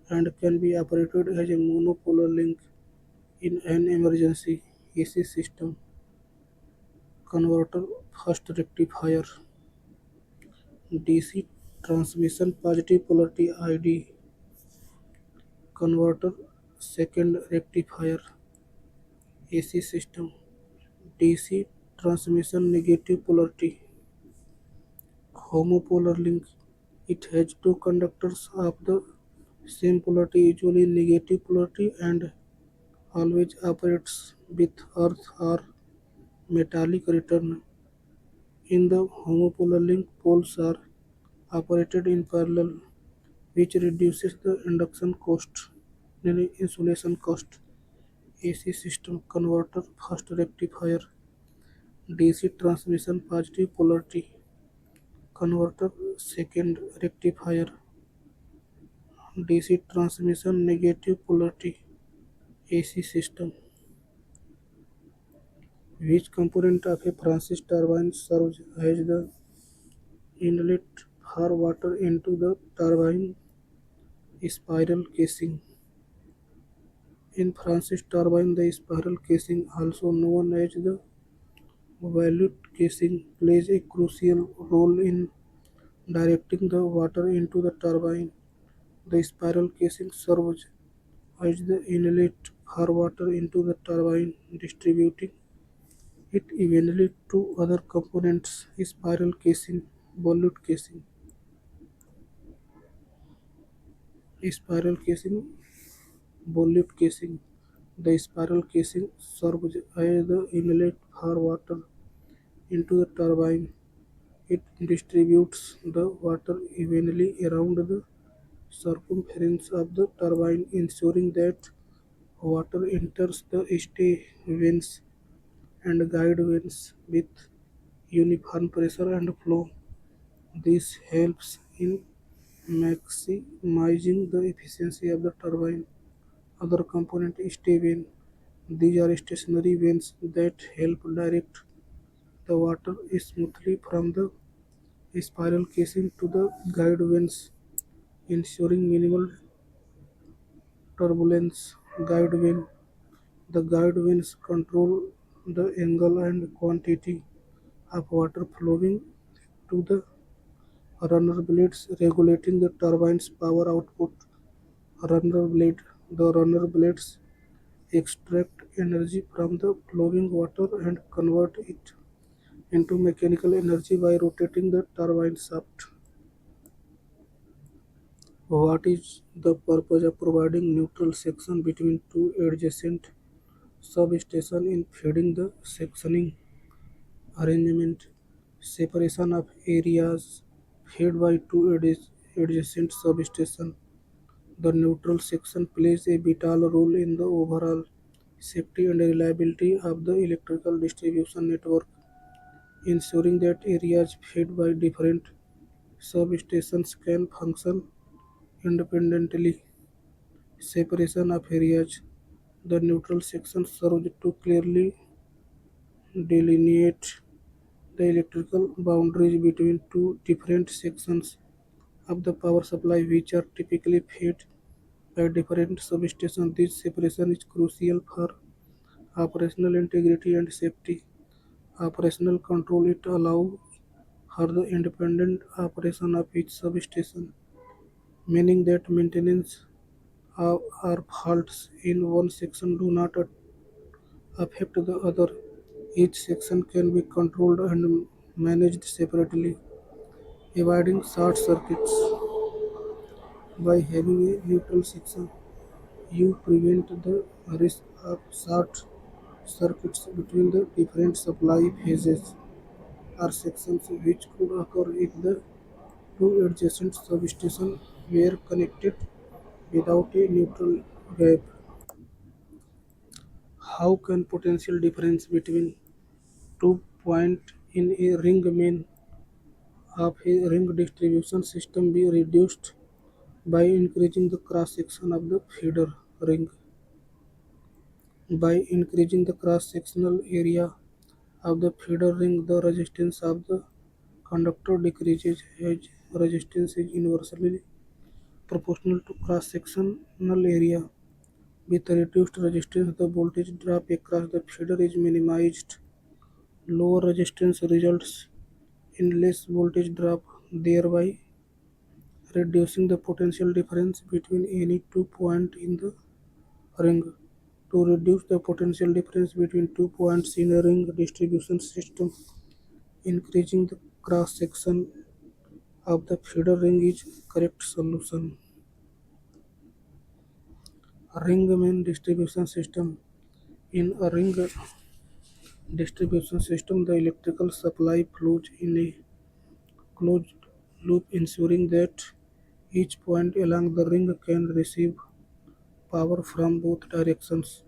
and can be operated as a monopolar link in an emergency AC system. Converter, first rectifier, DC transmission positive polarity ID. Converter, second rectifier, AC system, DC transmission negative polarity. Homopolar link. It has two conductors of the same polarity, usually negative polarity, and always operates with earth or metallic return. In the homopolar link, poles are operated in parallel, which reduces the induction cost and insulation cost. AC system converter, first rectifier, DC transmission positive polarity, converter, second rectifier, DC transmission negative polarity. AC system. Which component of a Francis turbine serves as the inlet for water into the turbine spiral casing? In Francis turbine, the spiral casing, also known as the volute casing, plays a crucial role in directing the water into the turbine. The spiral casing serves as the inlet for water into the turbine, distributing it evenly to other components. Spiral casing, volute casing. Spiral casing, volute casing. The spiral casing serves as the inlet for water into the turbine. It distributes the water evenly around the circumference of the turbine, ensuring that water enters the stay vanes and guide vanes with uniform pressure and flow. This helps in maximizing the efficiency of the turbine. Other component is stay vane. These are stationary vanes that help direct the water smoothly from the spiral casing to the guide vanes, ensuring minimal turbulence. Guide vane. The guide vanes control the angle and quantity of water flowing to the runner blades, regulating the turbine's power output. Runner blade. The runner blades extract energy from the flowing water and convert it into mechanical energy by rotating the turbine shaft. What is the purpose of providing neutral section between two adjacent substations in feeding the sectioning? arrangement, separation of areas fed by two adjacent substations. The neutral section plays a vital role in the overall safety and reliability of the electrical distribution network, ensuring that areas fed by different substations can function independently. Separation of areas. The neutral section serves to clearly delineate the electrical boundaries between two different sections of the power supply, which are typically fed by different substations. This separation is crucial for operational integrity and safety. Operational control it allows for the independent operation of each substation, meaning that maintenance or faults in one section do not affect the other. Each section can be controlled and managed separately, avoiding short circuits. By having a neutral section, you prevent the risk of short circuits between the different supply phases or sections which could occur if the two adjacent substations were connected without a neutral gap. How can potential difference between two points in a ring main of a ring distribution system be reduced by increasing the cross section of the feeder ring? By increasing the cross sectional area of the feeder ring, the resistance of the conductor decreases as resistance is inversely proportional to cross sectional area. With reduced resistance, the voltage drop across the feeder is minimized. Lower resistance results in less voltage drop, thereby reducing the potential difference between any two points in the ring. To reduce the potential difference between two points in a ring distribution system, increasing the cross section of the feeder ring is correct solution. Ring main distribution system. In a ring distribution system, the electrical supply flows in a closed loop, ensuring that each point along the ring can receive power from both directions.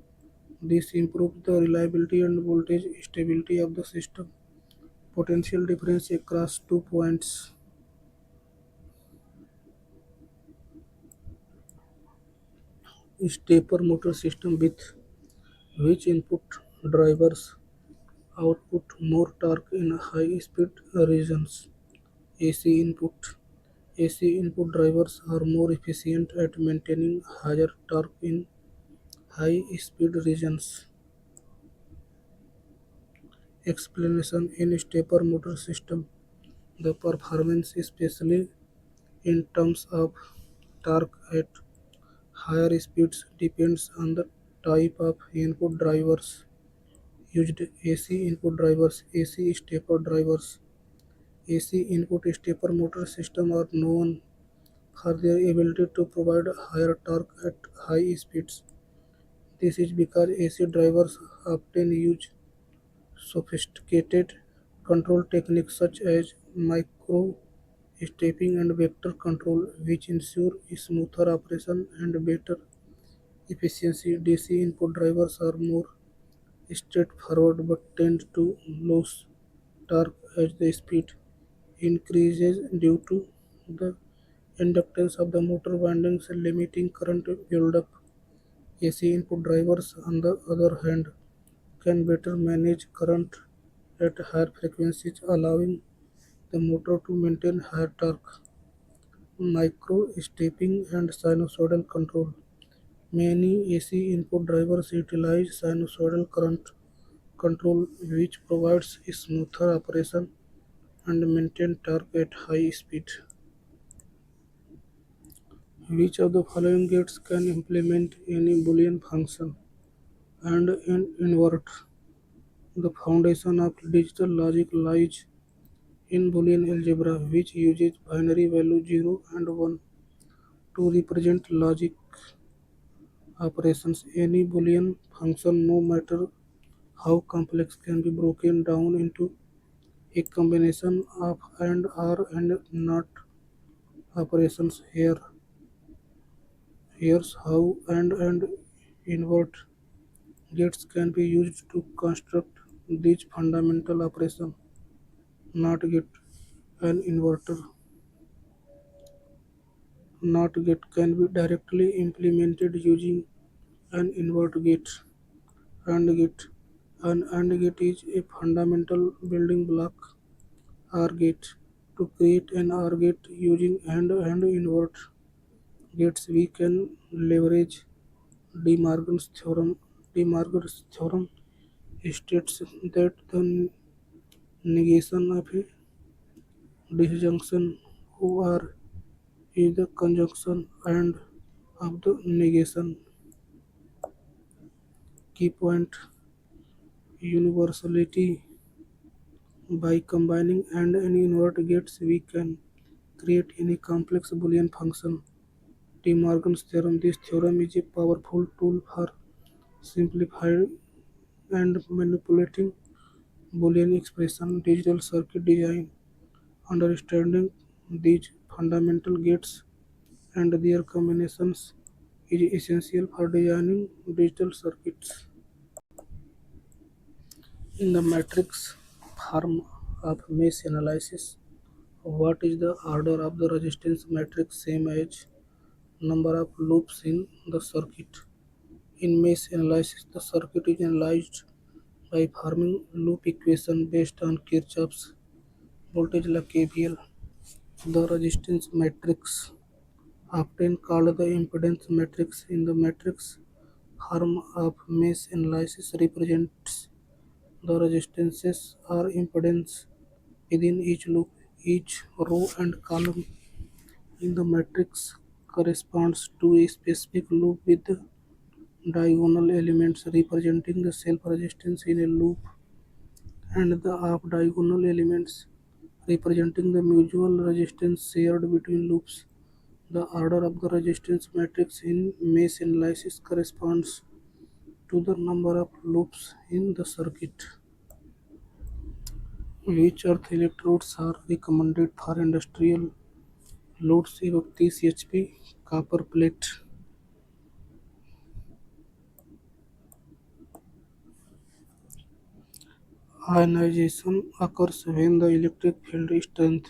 This improves the reliability and voltage stability of the system. Potential difference across two points. Stepper motor system with which input drivers output more torque in high speed regions. AC input. AC input drivers are more efficient at maintaining higher torque in high speed regions. Explanation in stepper motor system. The performance, especially in terms of torque at higher speeds, depends on the type of input drivers used. AC input drivers, AC stepper drivers. AC input stepper motor system are known for their ability to provide higher torque at high speeds. This is because AC drivers often use sophisticated control techniques such as micro stepping and vector control, which ensure smoother operation and better efficiency. DC input drivers are more straightforward but tend to lose torque as the speed increases due to the inductance of the motor windings limiting current buildup. AC input drivers, on the other hand, can better manage current at higher frequencies, allowing the motor to maintain higher torque. Micro stepping and sinusoidal control. Many AC input drivers utilize sinusoidal current control, which provides smoother operation and maintain torque at high speed. Which of the following gates can implement any Boolean function and invert? The foundation of digital logic lies in Boolean algebra, which uses binary value 0 and 1 to represent logic operations. Any Boolean function, no matter how complex, can be broken down into A combination of and or and not operations. Here's how and invert gates can be used to construct these fundamental operations. Not gate an inverter. Not gate can be directly implemented using an invert gate. AND gate. An AND gate is a fundamental building block OR gate. To create an OR gate using AND invert gates, we can leverage De Morgan's theorem. De Morgan's theorem states that the negation of a disjunction OR is the conjunction and of the negation. Key point: universality. By combining AND and invert gates, we can create any complex Boolean function. De Morgan's theorem. This theorem is a powerful tool for simplifying and manipulating Boolean expression, digital circuit design. Understanding these fundamental gates and their combinations is essential for designing digital circuits. In the matrix form of mesh analysis, what is the order of the resistance matrix same as number of loops in the circuit? In mesh analysis, the circuit is analyzed by forming loop equation based on Kirchhoff's voltage law KVL. The resistance matrix, often called the impedance matrix in the matrix form of mesh analysis, represents the resistances or impedance within each loop. Each row and column in the matrix corresponds to a specific loop with diagonal elements representing the self-resistance in a loop and the off-diagonal elements representing the mutual resistance shared between loops. The order of the resistance matrix in mesh analysis corresponds to the number of loops in the circuit. Which earth electrodes are recommended for industrial loads above 30 HP? Copper plate. Ionization occurs when the electric field strength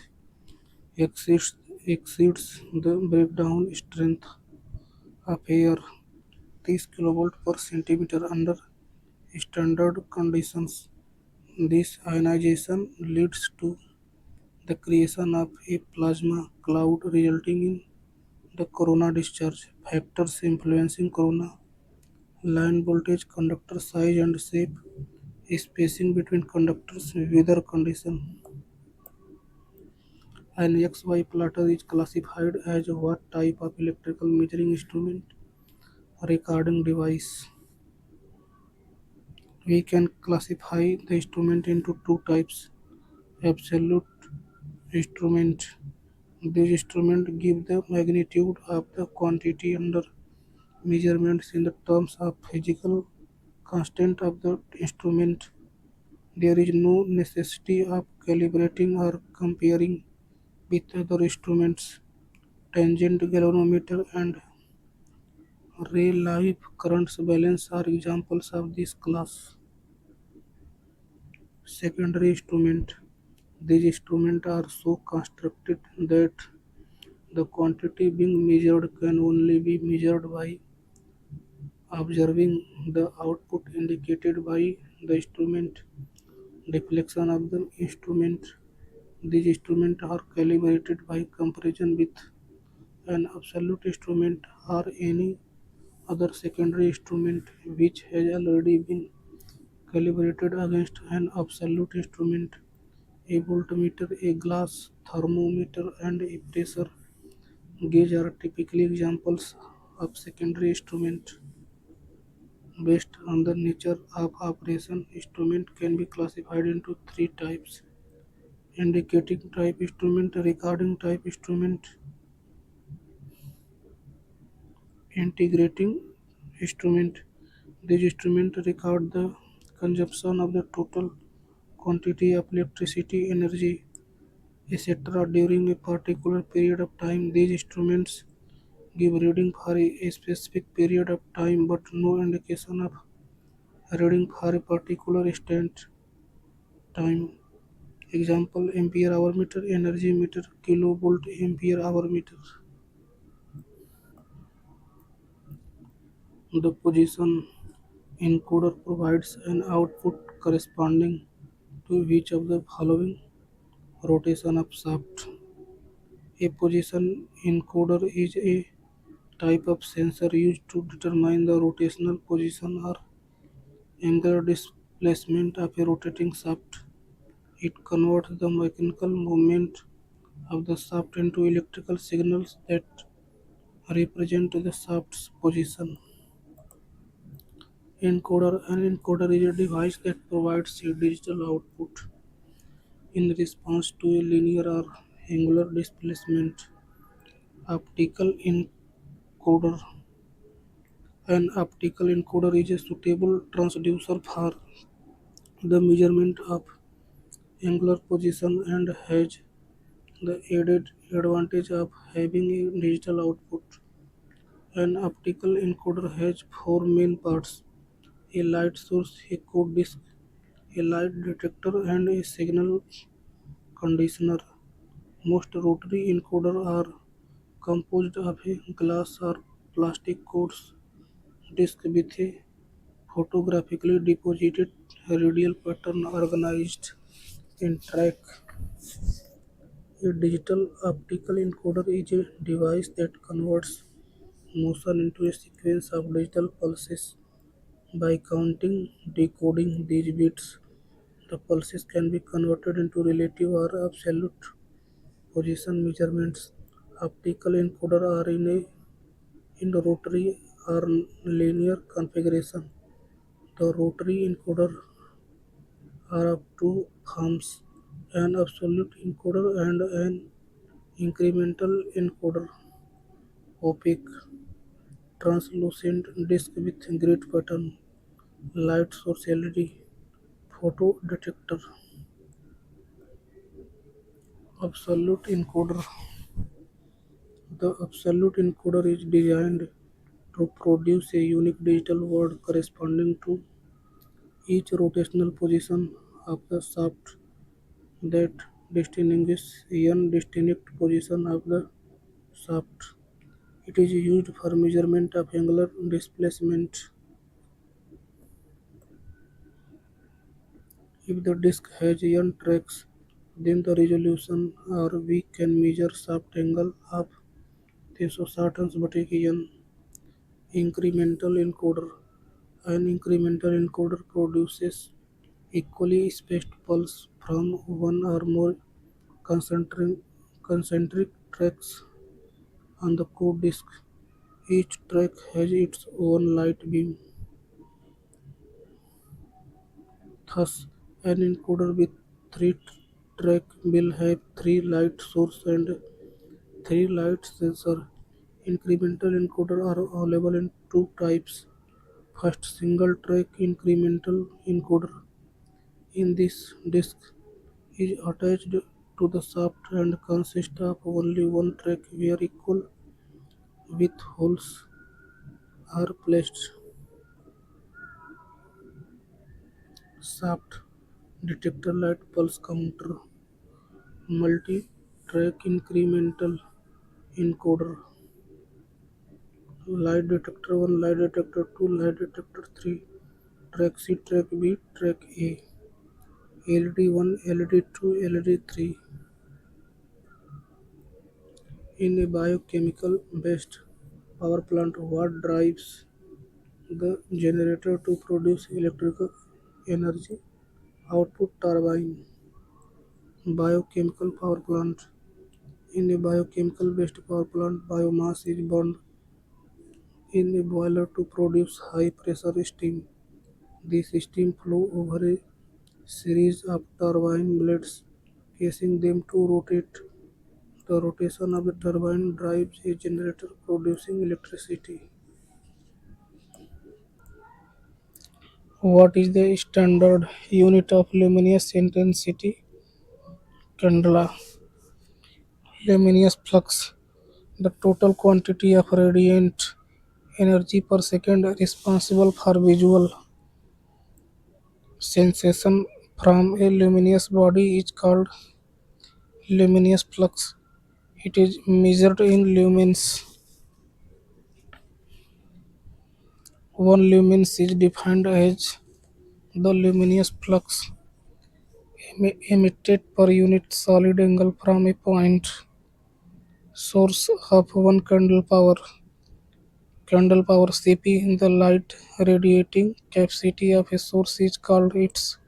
exceeds, exceeds the breakdown strength of air 30 kilovolt per centimeter under standard conditions. This ionization leads to the creation of a plasma cloud resulting in the corona discharge. Factors influencing corona: line voltage, conductor size and shape, spacing between conductors, weather condition. An XY plotter is classified as what type of electrical measuring instrument? Recording device. We can classify the instrument into two types. Absolute instrument. These instruments give the magnitude of the quantity under measurements in the terms of physical constant of the instrument. There is no necessity of calibrating or comparing with other instruments. Tangent galvanometer and ray live currents balance are examples of this class. Secondary instrument. These instruments are so constructed that the quantity being measured can only be measured by observing the output indicated by the instrument. Deflection of the instrument. These instruments are calibrated by comparison with an absolute instrument or any other secondary instrument which has already been calibrated against an absolute instrument. A voltmeter, a glass thermometer, and a pressure gauge are typically examples of secondary instruments. Based on the nature of operation, instrument can be classified into three types: indicating type instrument, recording type instrument, integrating instrument. These instruments record the consumption of the total quantity of electricity, energy, etc. during a particular period of time. These instruments give reading for a specific period of time but no indication of reading for a particular instant time. Example ampere hour meter, energy meter, kilovolt ampere hour meter. The position encoder provides an output corresponding to each of the following rotation of shaft. A position encoder is a type of sensor used to determine the rotational position or angular displacement of a rotating shaft. It converts the mechanical movement of the shaft into electrical signals that represent the shaft's position. Encoder. An encoder is a device that provides a digital output in response to a linear or angular displacement. Optical encoder. An optical encoder is a suitable transducer for the measurement of angular position and has the added advantage of having a digital output. An optical encoder has four main parts: a light source, a code disk, a light detector, and a signal conditioner. Most rotary encoders are composed of a glass or plastic codes disk with a photographically deposited radial pattern organized in track. A digital optical encoder is a device that converts motion into a sequence of digital pulses. By counting, decoding these bits, the pulses can be converted into relative or absolute position measurements. Optical encoders are in rotary or linear configuration. The rotary encoders are of two forms: an absolute encoder and an incremental encoder. Opaque, translucent disk with grid pattern, light source LED, photo detector. Absolute encoder. The absolute encoder is designed to produce a unique digital word corresponding to each rotational position of the shaft that distinguishes one distinct position of the shaft. It is used for measurement of angular displacement. If the disk has n tracks, then the resolution or we can measure shaft angle of 360 अंश बटे की n. Incremental encoder. An incremental encoder produces equally spaced pulse from one or more concentric, concentric tracks on the code disk. Each track has its own light beam. Thus, an encoder with three tracks will have three light sources and three light sensors. Incremental encoders are available in two types. First, single track incremental encoder. In this, disk is attached to the shaft and consists of only one track where equal width holes are placed. Shaft detector light pulse counter, multi-track incremental encoder, light detector 1, light detector 2, light detector 3, track C, track B, track A, LED 1, LED 2, LED 3. In a biochemical based power plant, what drives the generator to produce electrical energy? Output turbine. Biochemical power plant. In a biochemical based power plant, biomass is burned in a boiler to produce high pressure steam. This steam flows over a series of turbine blades, causing them to rotate. The rotation of the turbine drives a generator producing electricity. What is the standard unit of luminous intensity? Candela. Luminous flux. The total quantity of radiant energy per second responsible for visual sensation from a luminous body is called luminous flux. It is measured in lumens. One lumens is defined as the luminous flux emitted per unit solid angle from a point source of one candle power Cp. The light radiating capacity of a source is called its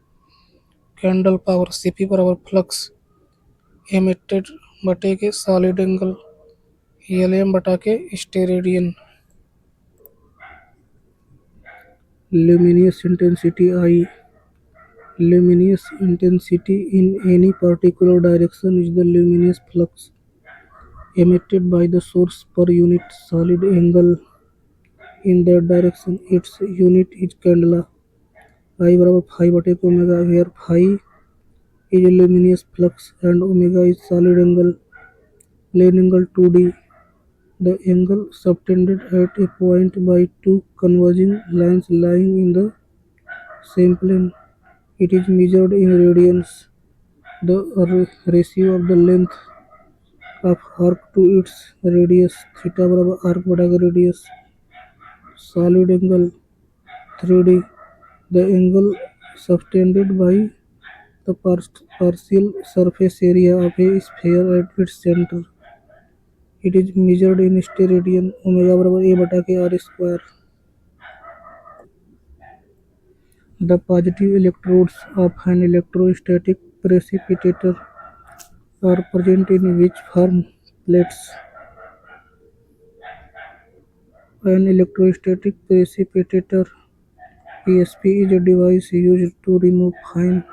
candle power. Cp बराबर flux emitted बटे के solid angle Lm बटा के steradian. Luminous intensity I. Luminous intensity in any particular direction is the luminous flux emitted by the source per unit solid angle in that direction. Its unit is candela. I बराबर phi बटे के omega where phi is luminous flux and omega is solid angle. Plane angle 2D. The angle subtended at a point by two converging lines lying in the same plane. It is measured in radians. The ratio of the length of arc to its radius theta बराबर arc बटा के radius. Solid angle 3D. The angle subtended by the partial surface area of a sphere at its center. It is measured in steradian. Omega बराबर a बटा के r square. The positive electrodes of an electrostatic precipitator are present in which form plates. An electrostatic precipitator (ESP) is a device used to remove fine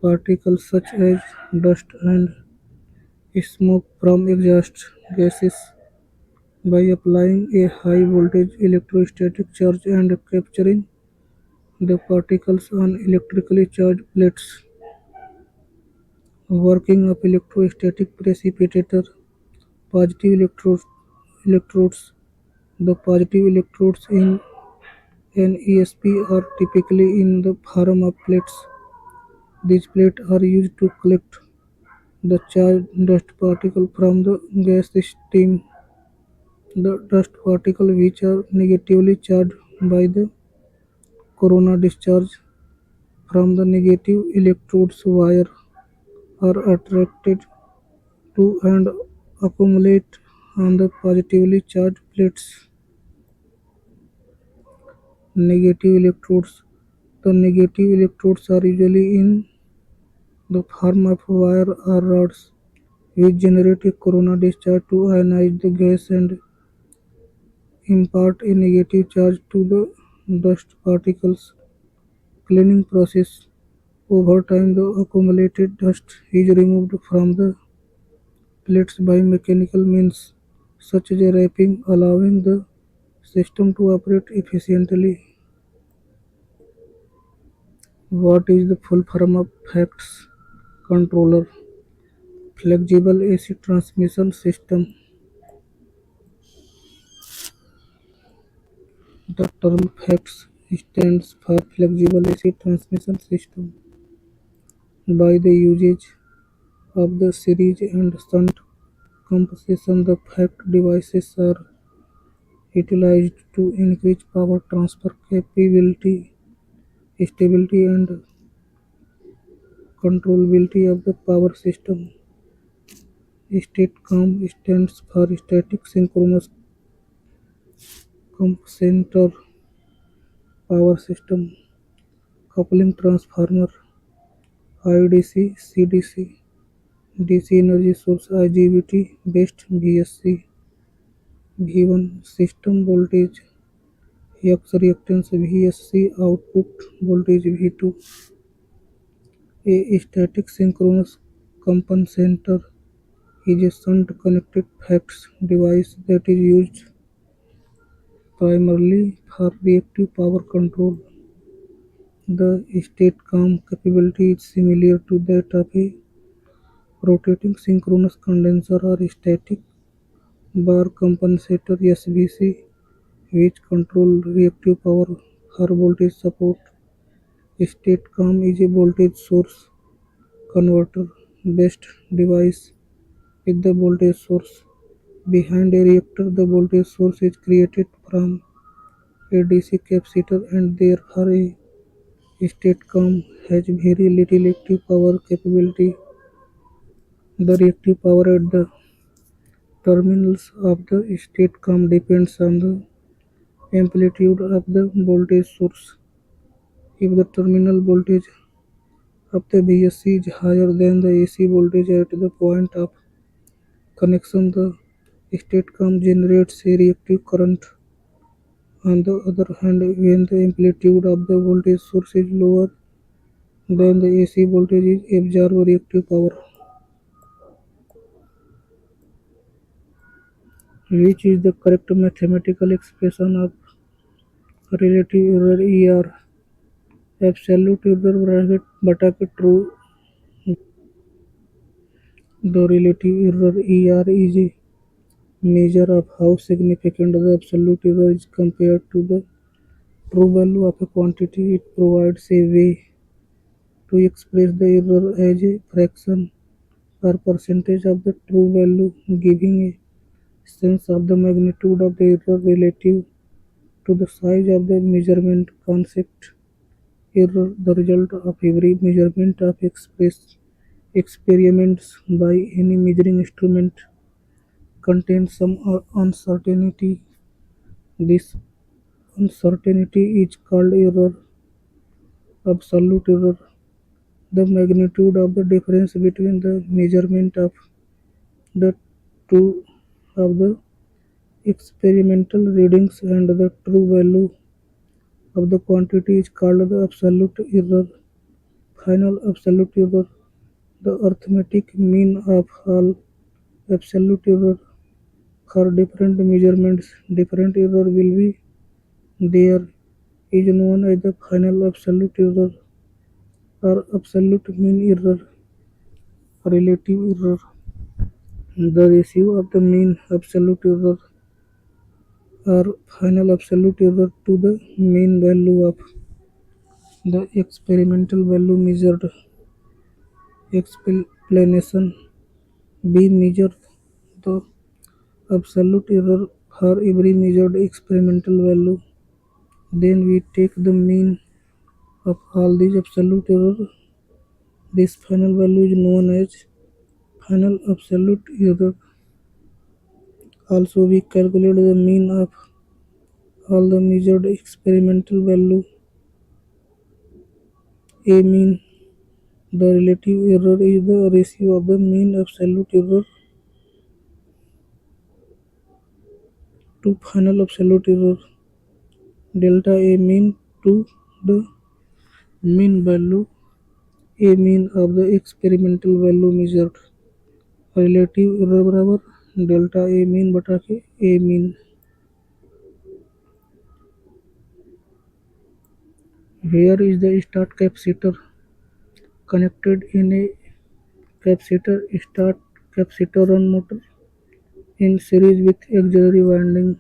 particles such as dust and smoke from exhaust gases by applying a high voltage electrostatic charge and capturing the particles on electrically charged plates. Working of electrostatic precipitator. Positive electrodes. The positive electrodes in an ESP are typically in the form of plates. These plates are used to collect the charged dust particle from the gas stream. The dust particles which are negatively charged by the corona discharge from the negative electrodes wire are attracted to and accumulate on the positively charged plates. Negative electrodes. The negative electrodes are usually in the form of wire or rods, which generate a corona discharge to ionize the gas and impart a negative charge to the dust particles. Cleaning process. Over time, the accumulated dust is removed from the plates by mechanical means, such as wrapping, allowing the system to operate efficiently. What is the full form of FACTS controller? Flexible AC transmission system. The term FACTS stands for Flexible AC Transmission System. By the usage of the series and shunt compensation, the FACT devices are utilized to increase power transfer capability, stability, and controllability of the power system. STATCOM stands for Static Synchronous Compensator Power System. Coupling transformer. IDC, CDC, DC energy source IGBT based VSC, V1 system voltage, X reactance VSC output voltage V2. A static synchronous compensator is a shunt connected FACTS device that is used primarily for reactive power control. The state calm capability is similar to that of a rotating synchronous condenser or static bar compensator (SBC), which control reactive power or voltage support. State calm is a voltage source converter based device with the voltage source behind a reactor. The voltage source is created from a DC capacitor and therefore a state calm has very little active power capability. The reactive power at the terminals of the state calm depends on the amplitude of the voltage source. If the terminal voltage of the VSC is higher than the AC voltage at the point of connection, the state calm generates a reactive current. On the other hand, when the amplitude of the voltage source is lower than the AC voltage, is absorbed reactive power, which is the correct mathematical expression of relative error ER. Absolute error bracket बटा true. The relative error ER is a measure of how significant the absolute error is compared to the true value of a quantity. It provides a way to express the error as a fraction or percentage of the true value, giving a sense of the magnitude of the error relative to the size of the measurement. Concept error: the result of every measurement of experiments by any measuring instrument contains some uncertainty. This uncertainty is called error. Absolute error: the magnitude of the difference between the measurement of the two of the experimental readings and the true value of the quantity is called the absolute error. Final absolute error: the arithmetic mean of all absolute error. For different measurements, different error will be there, is known as the final absolute error or absolute mean error. Relative error: the ratio of the mean absolute error or final absolute error to the mean value of the experimental value measured. Explanation: we measure the absolute error for every measured experimental value. Then we take the mean of all these absolute errors. This final value is known as final absolute error. Also, we calculate the mean of all the measured experimental value. A mean: the relative error is the ratio of the mean absolute error to final absolute error. Delta A mean to the mean value A mean of the experimental value measured. Relative error बराबर delta A mean बटा के A mean. Here is the start capacitor connected in a capacitor start capacitor run motor in series with auxiliary winding.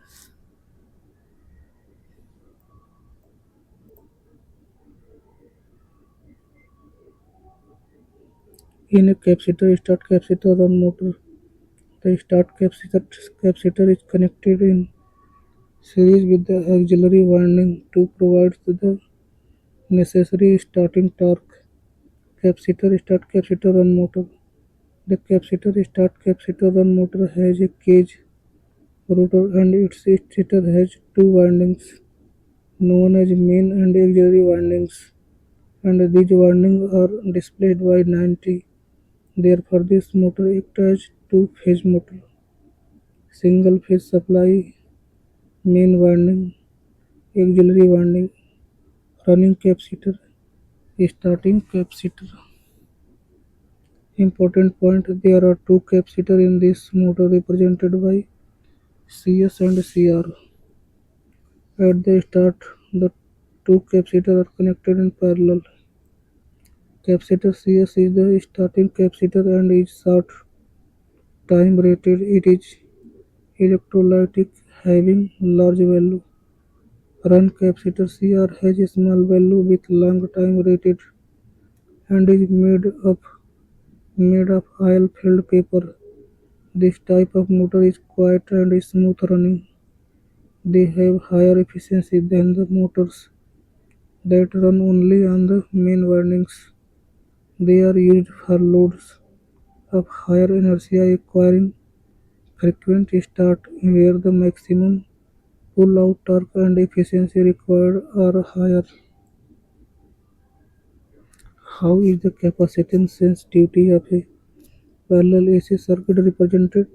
In a capacitor start capacitor run motor, the start capacitor is connected in series with the auxiliary winding to provide the necessary starting torque. Capacitor start capacitor run motor. The capacitor start capacitor run motor has a cage rotor and its stator has two windings known as main and auxiliary windings, and these windings are displayed by 90. Therefore, this motor acts as two-phase motor. Single phase supply: main winding, auxiliary winding, running capacitor, starting capacitor. Important point: there are two capacitors in this motor represented by CS and CR. At the start, the two capacitors are connected in parallel. Capacitor CS is the starting capacitor and is short time rated. It is electrolytic having large value. Run capacitor CR has a small value with long time rated and is made of oil filled paper. This type of motor is quiet and smooth running. They have higher efficiency than the motors that run only on the main windings. They are used for loads of higher inertia requiring frequent start where the maximum pull-out torque and efficiency required are higher. How is the capacitance sensitivity of a parallel AC circuit represented?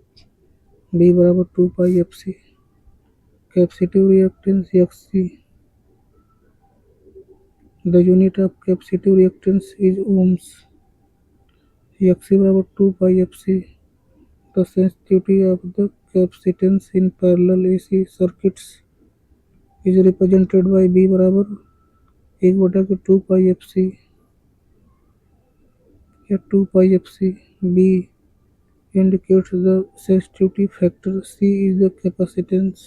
B बराबर 2 pi fc. Capacitive reactance Xc. The unit of capacitive reactance is ohms. Xc बराबर 2 pi fc. The sensitivity of the capacitance in parallel AC circuits is represented by B बराबर 1/2 pi fc या 2 pi fc. B indicates the sensitivity factor. C is the capacitance.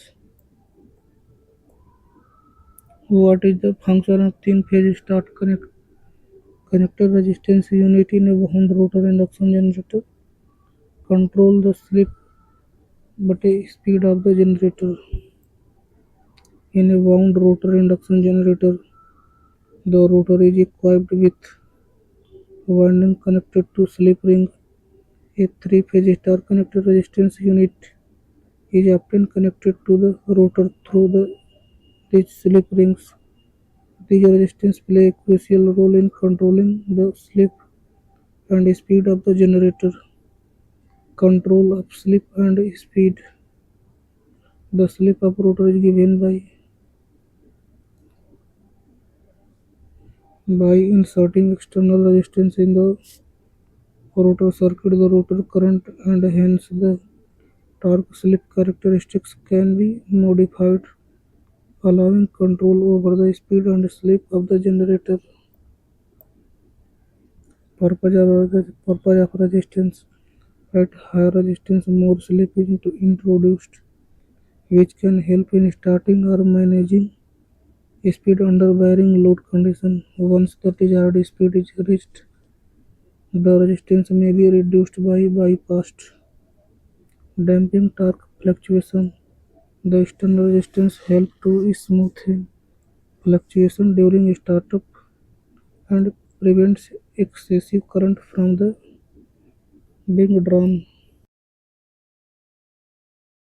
What is the function of thin-phase start connector resistance unit in a wound rotor induction generator? Control the slip but a speed of the generator. In a wound rotor induction generator, the rotor is equipped with winding connected to slip ring. A three-phase star connector resistance unit is often connected to the rotor through these slip rings. These resistance play a crucial role in controlling the slip and speed of the generator. Control of slip and speed. The slip of rotor is given by inserting external resistance in the rotor circuit. The rotor current and hence the torque slip characteristics can be modified, allowing control over the speed and slip of the generator. Purpose of resistance. At higher resistance, more slip is introduced, which can help in starting or managing speed under varying load conditions. Once the desired speed is reached, the resistance may be reduced by bypassed damping torque fluctuation. The external resistance helps to smooth fluctuation during startup and prevents excessive current from the being drawn.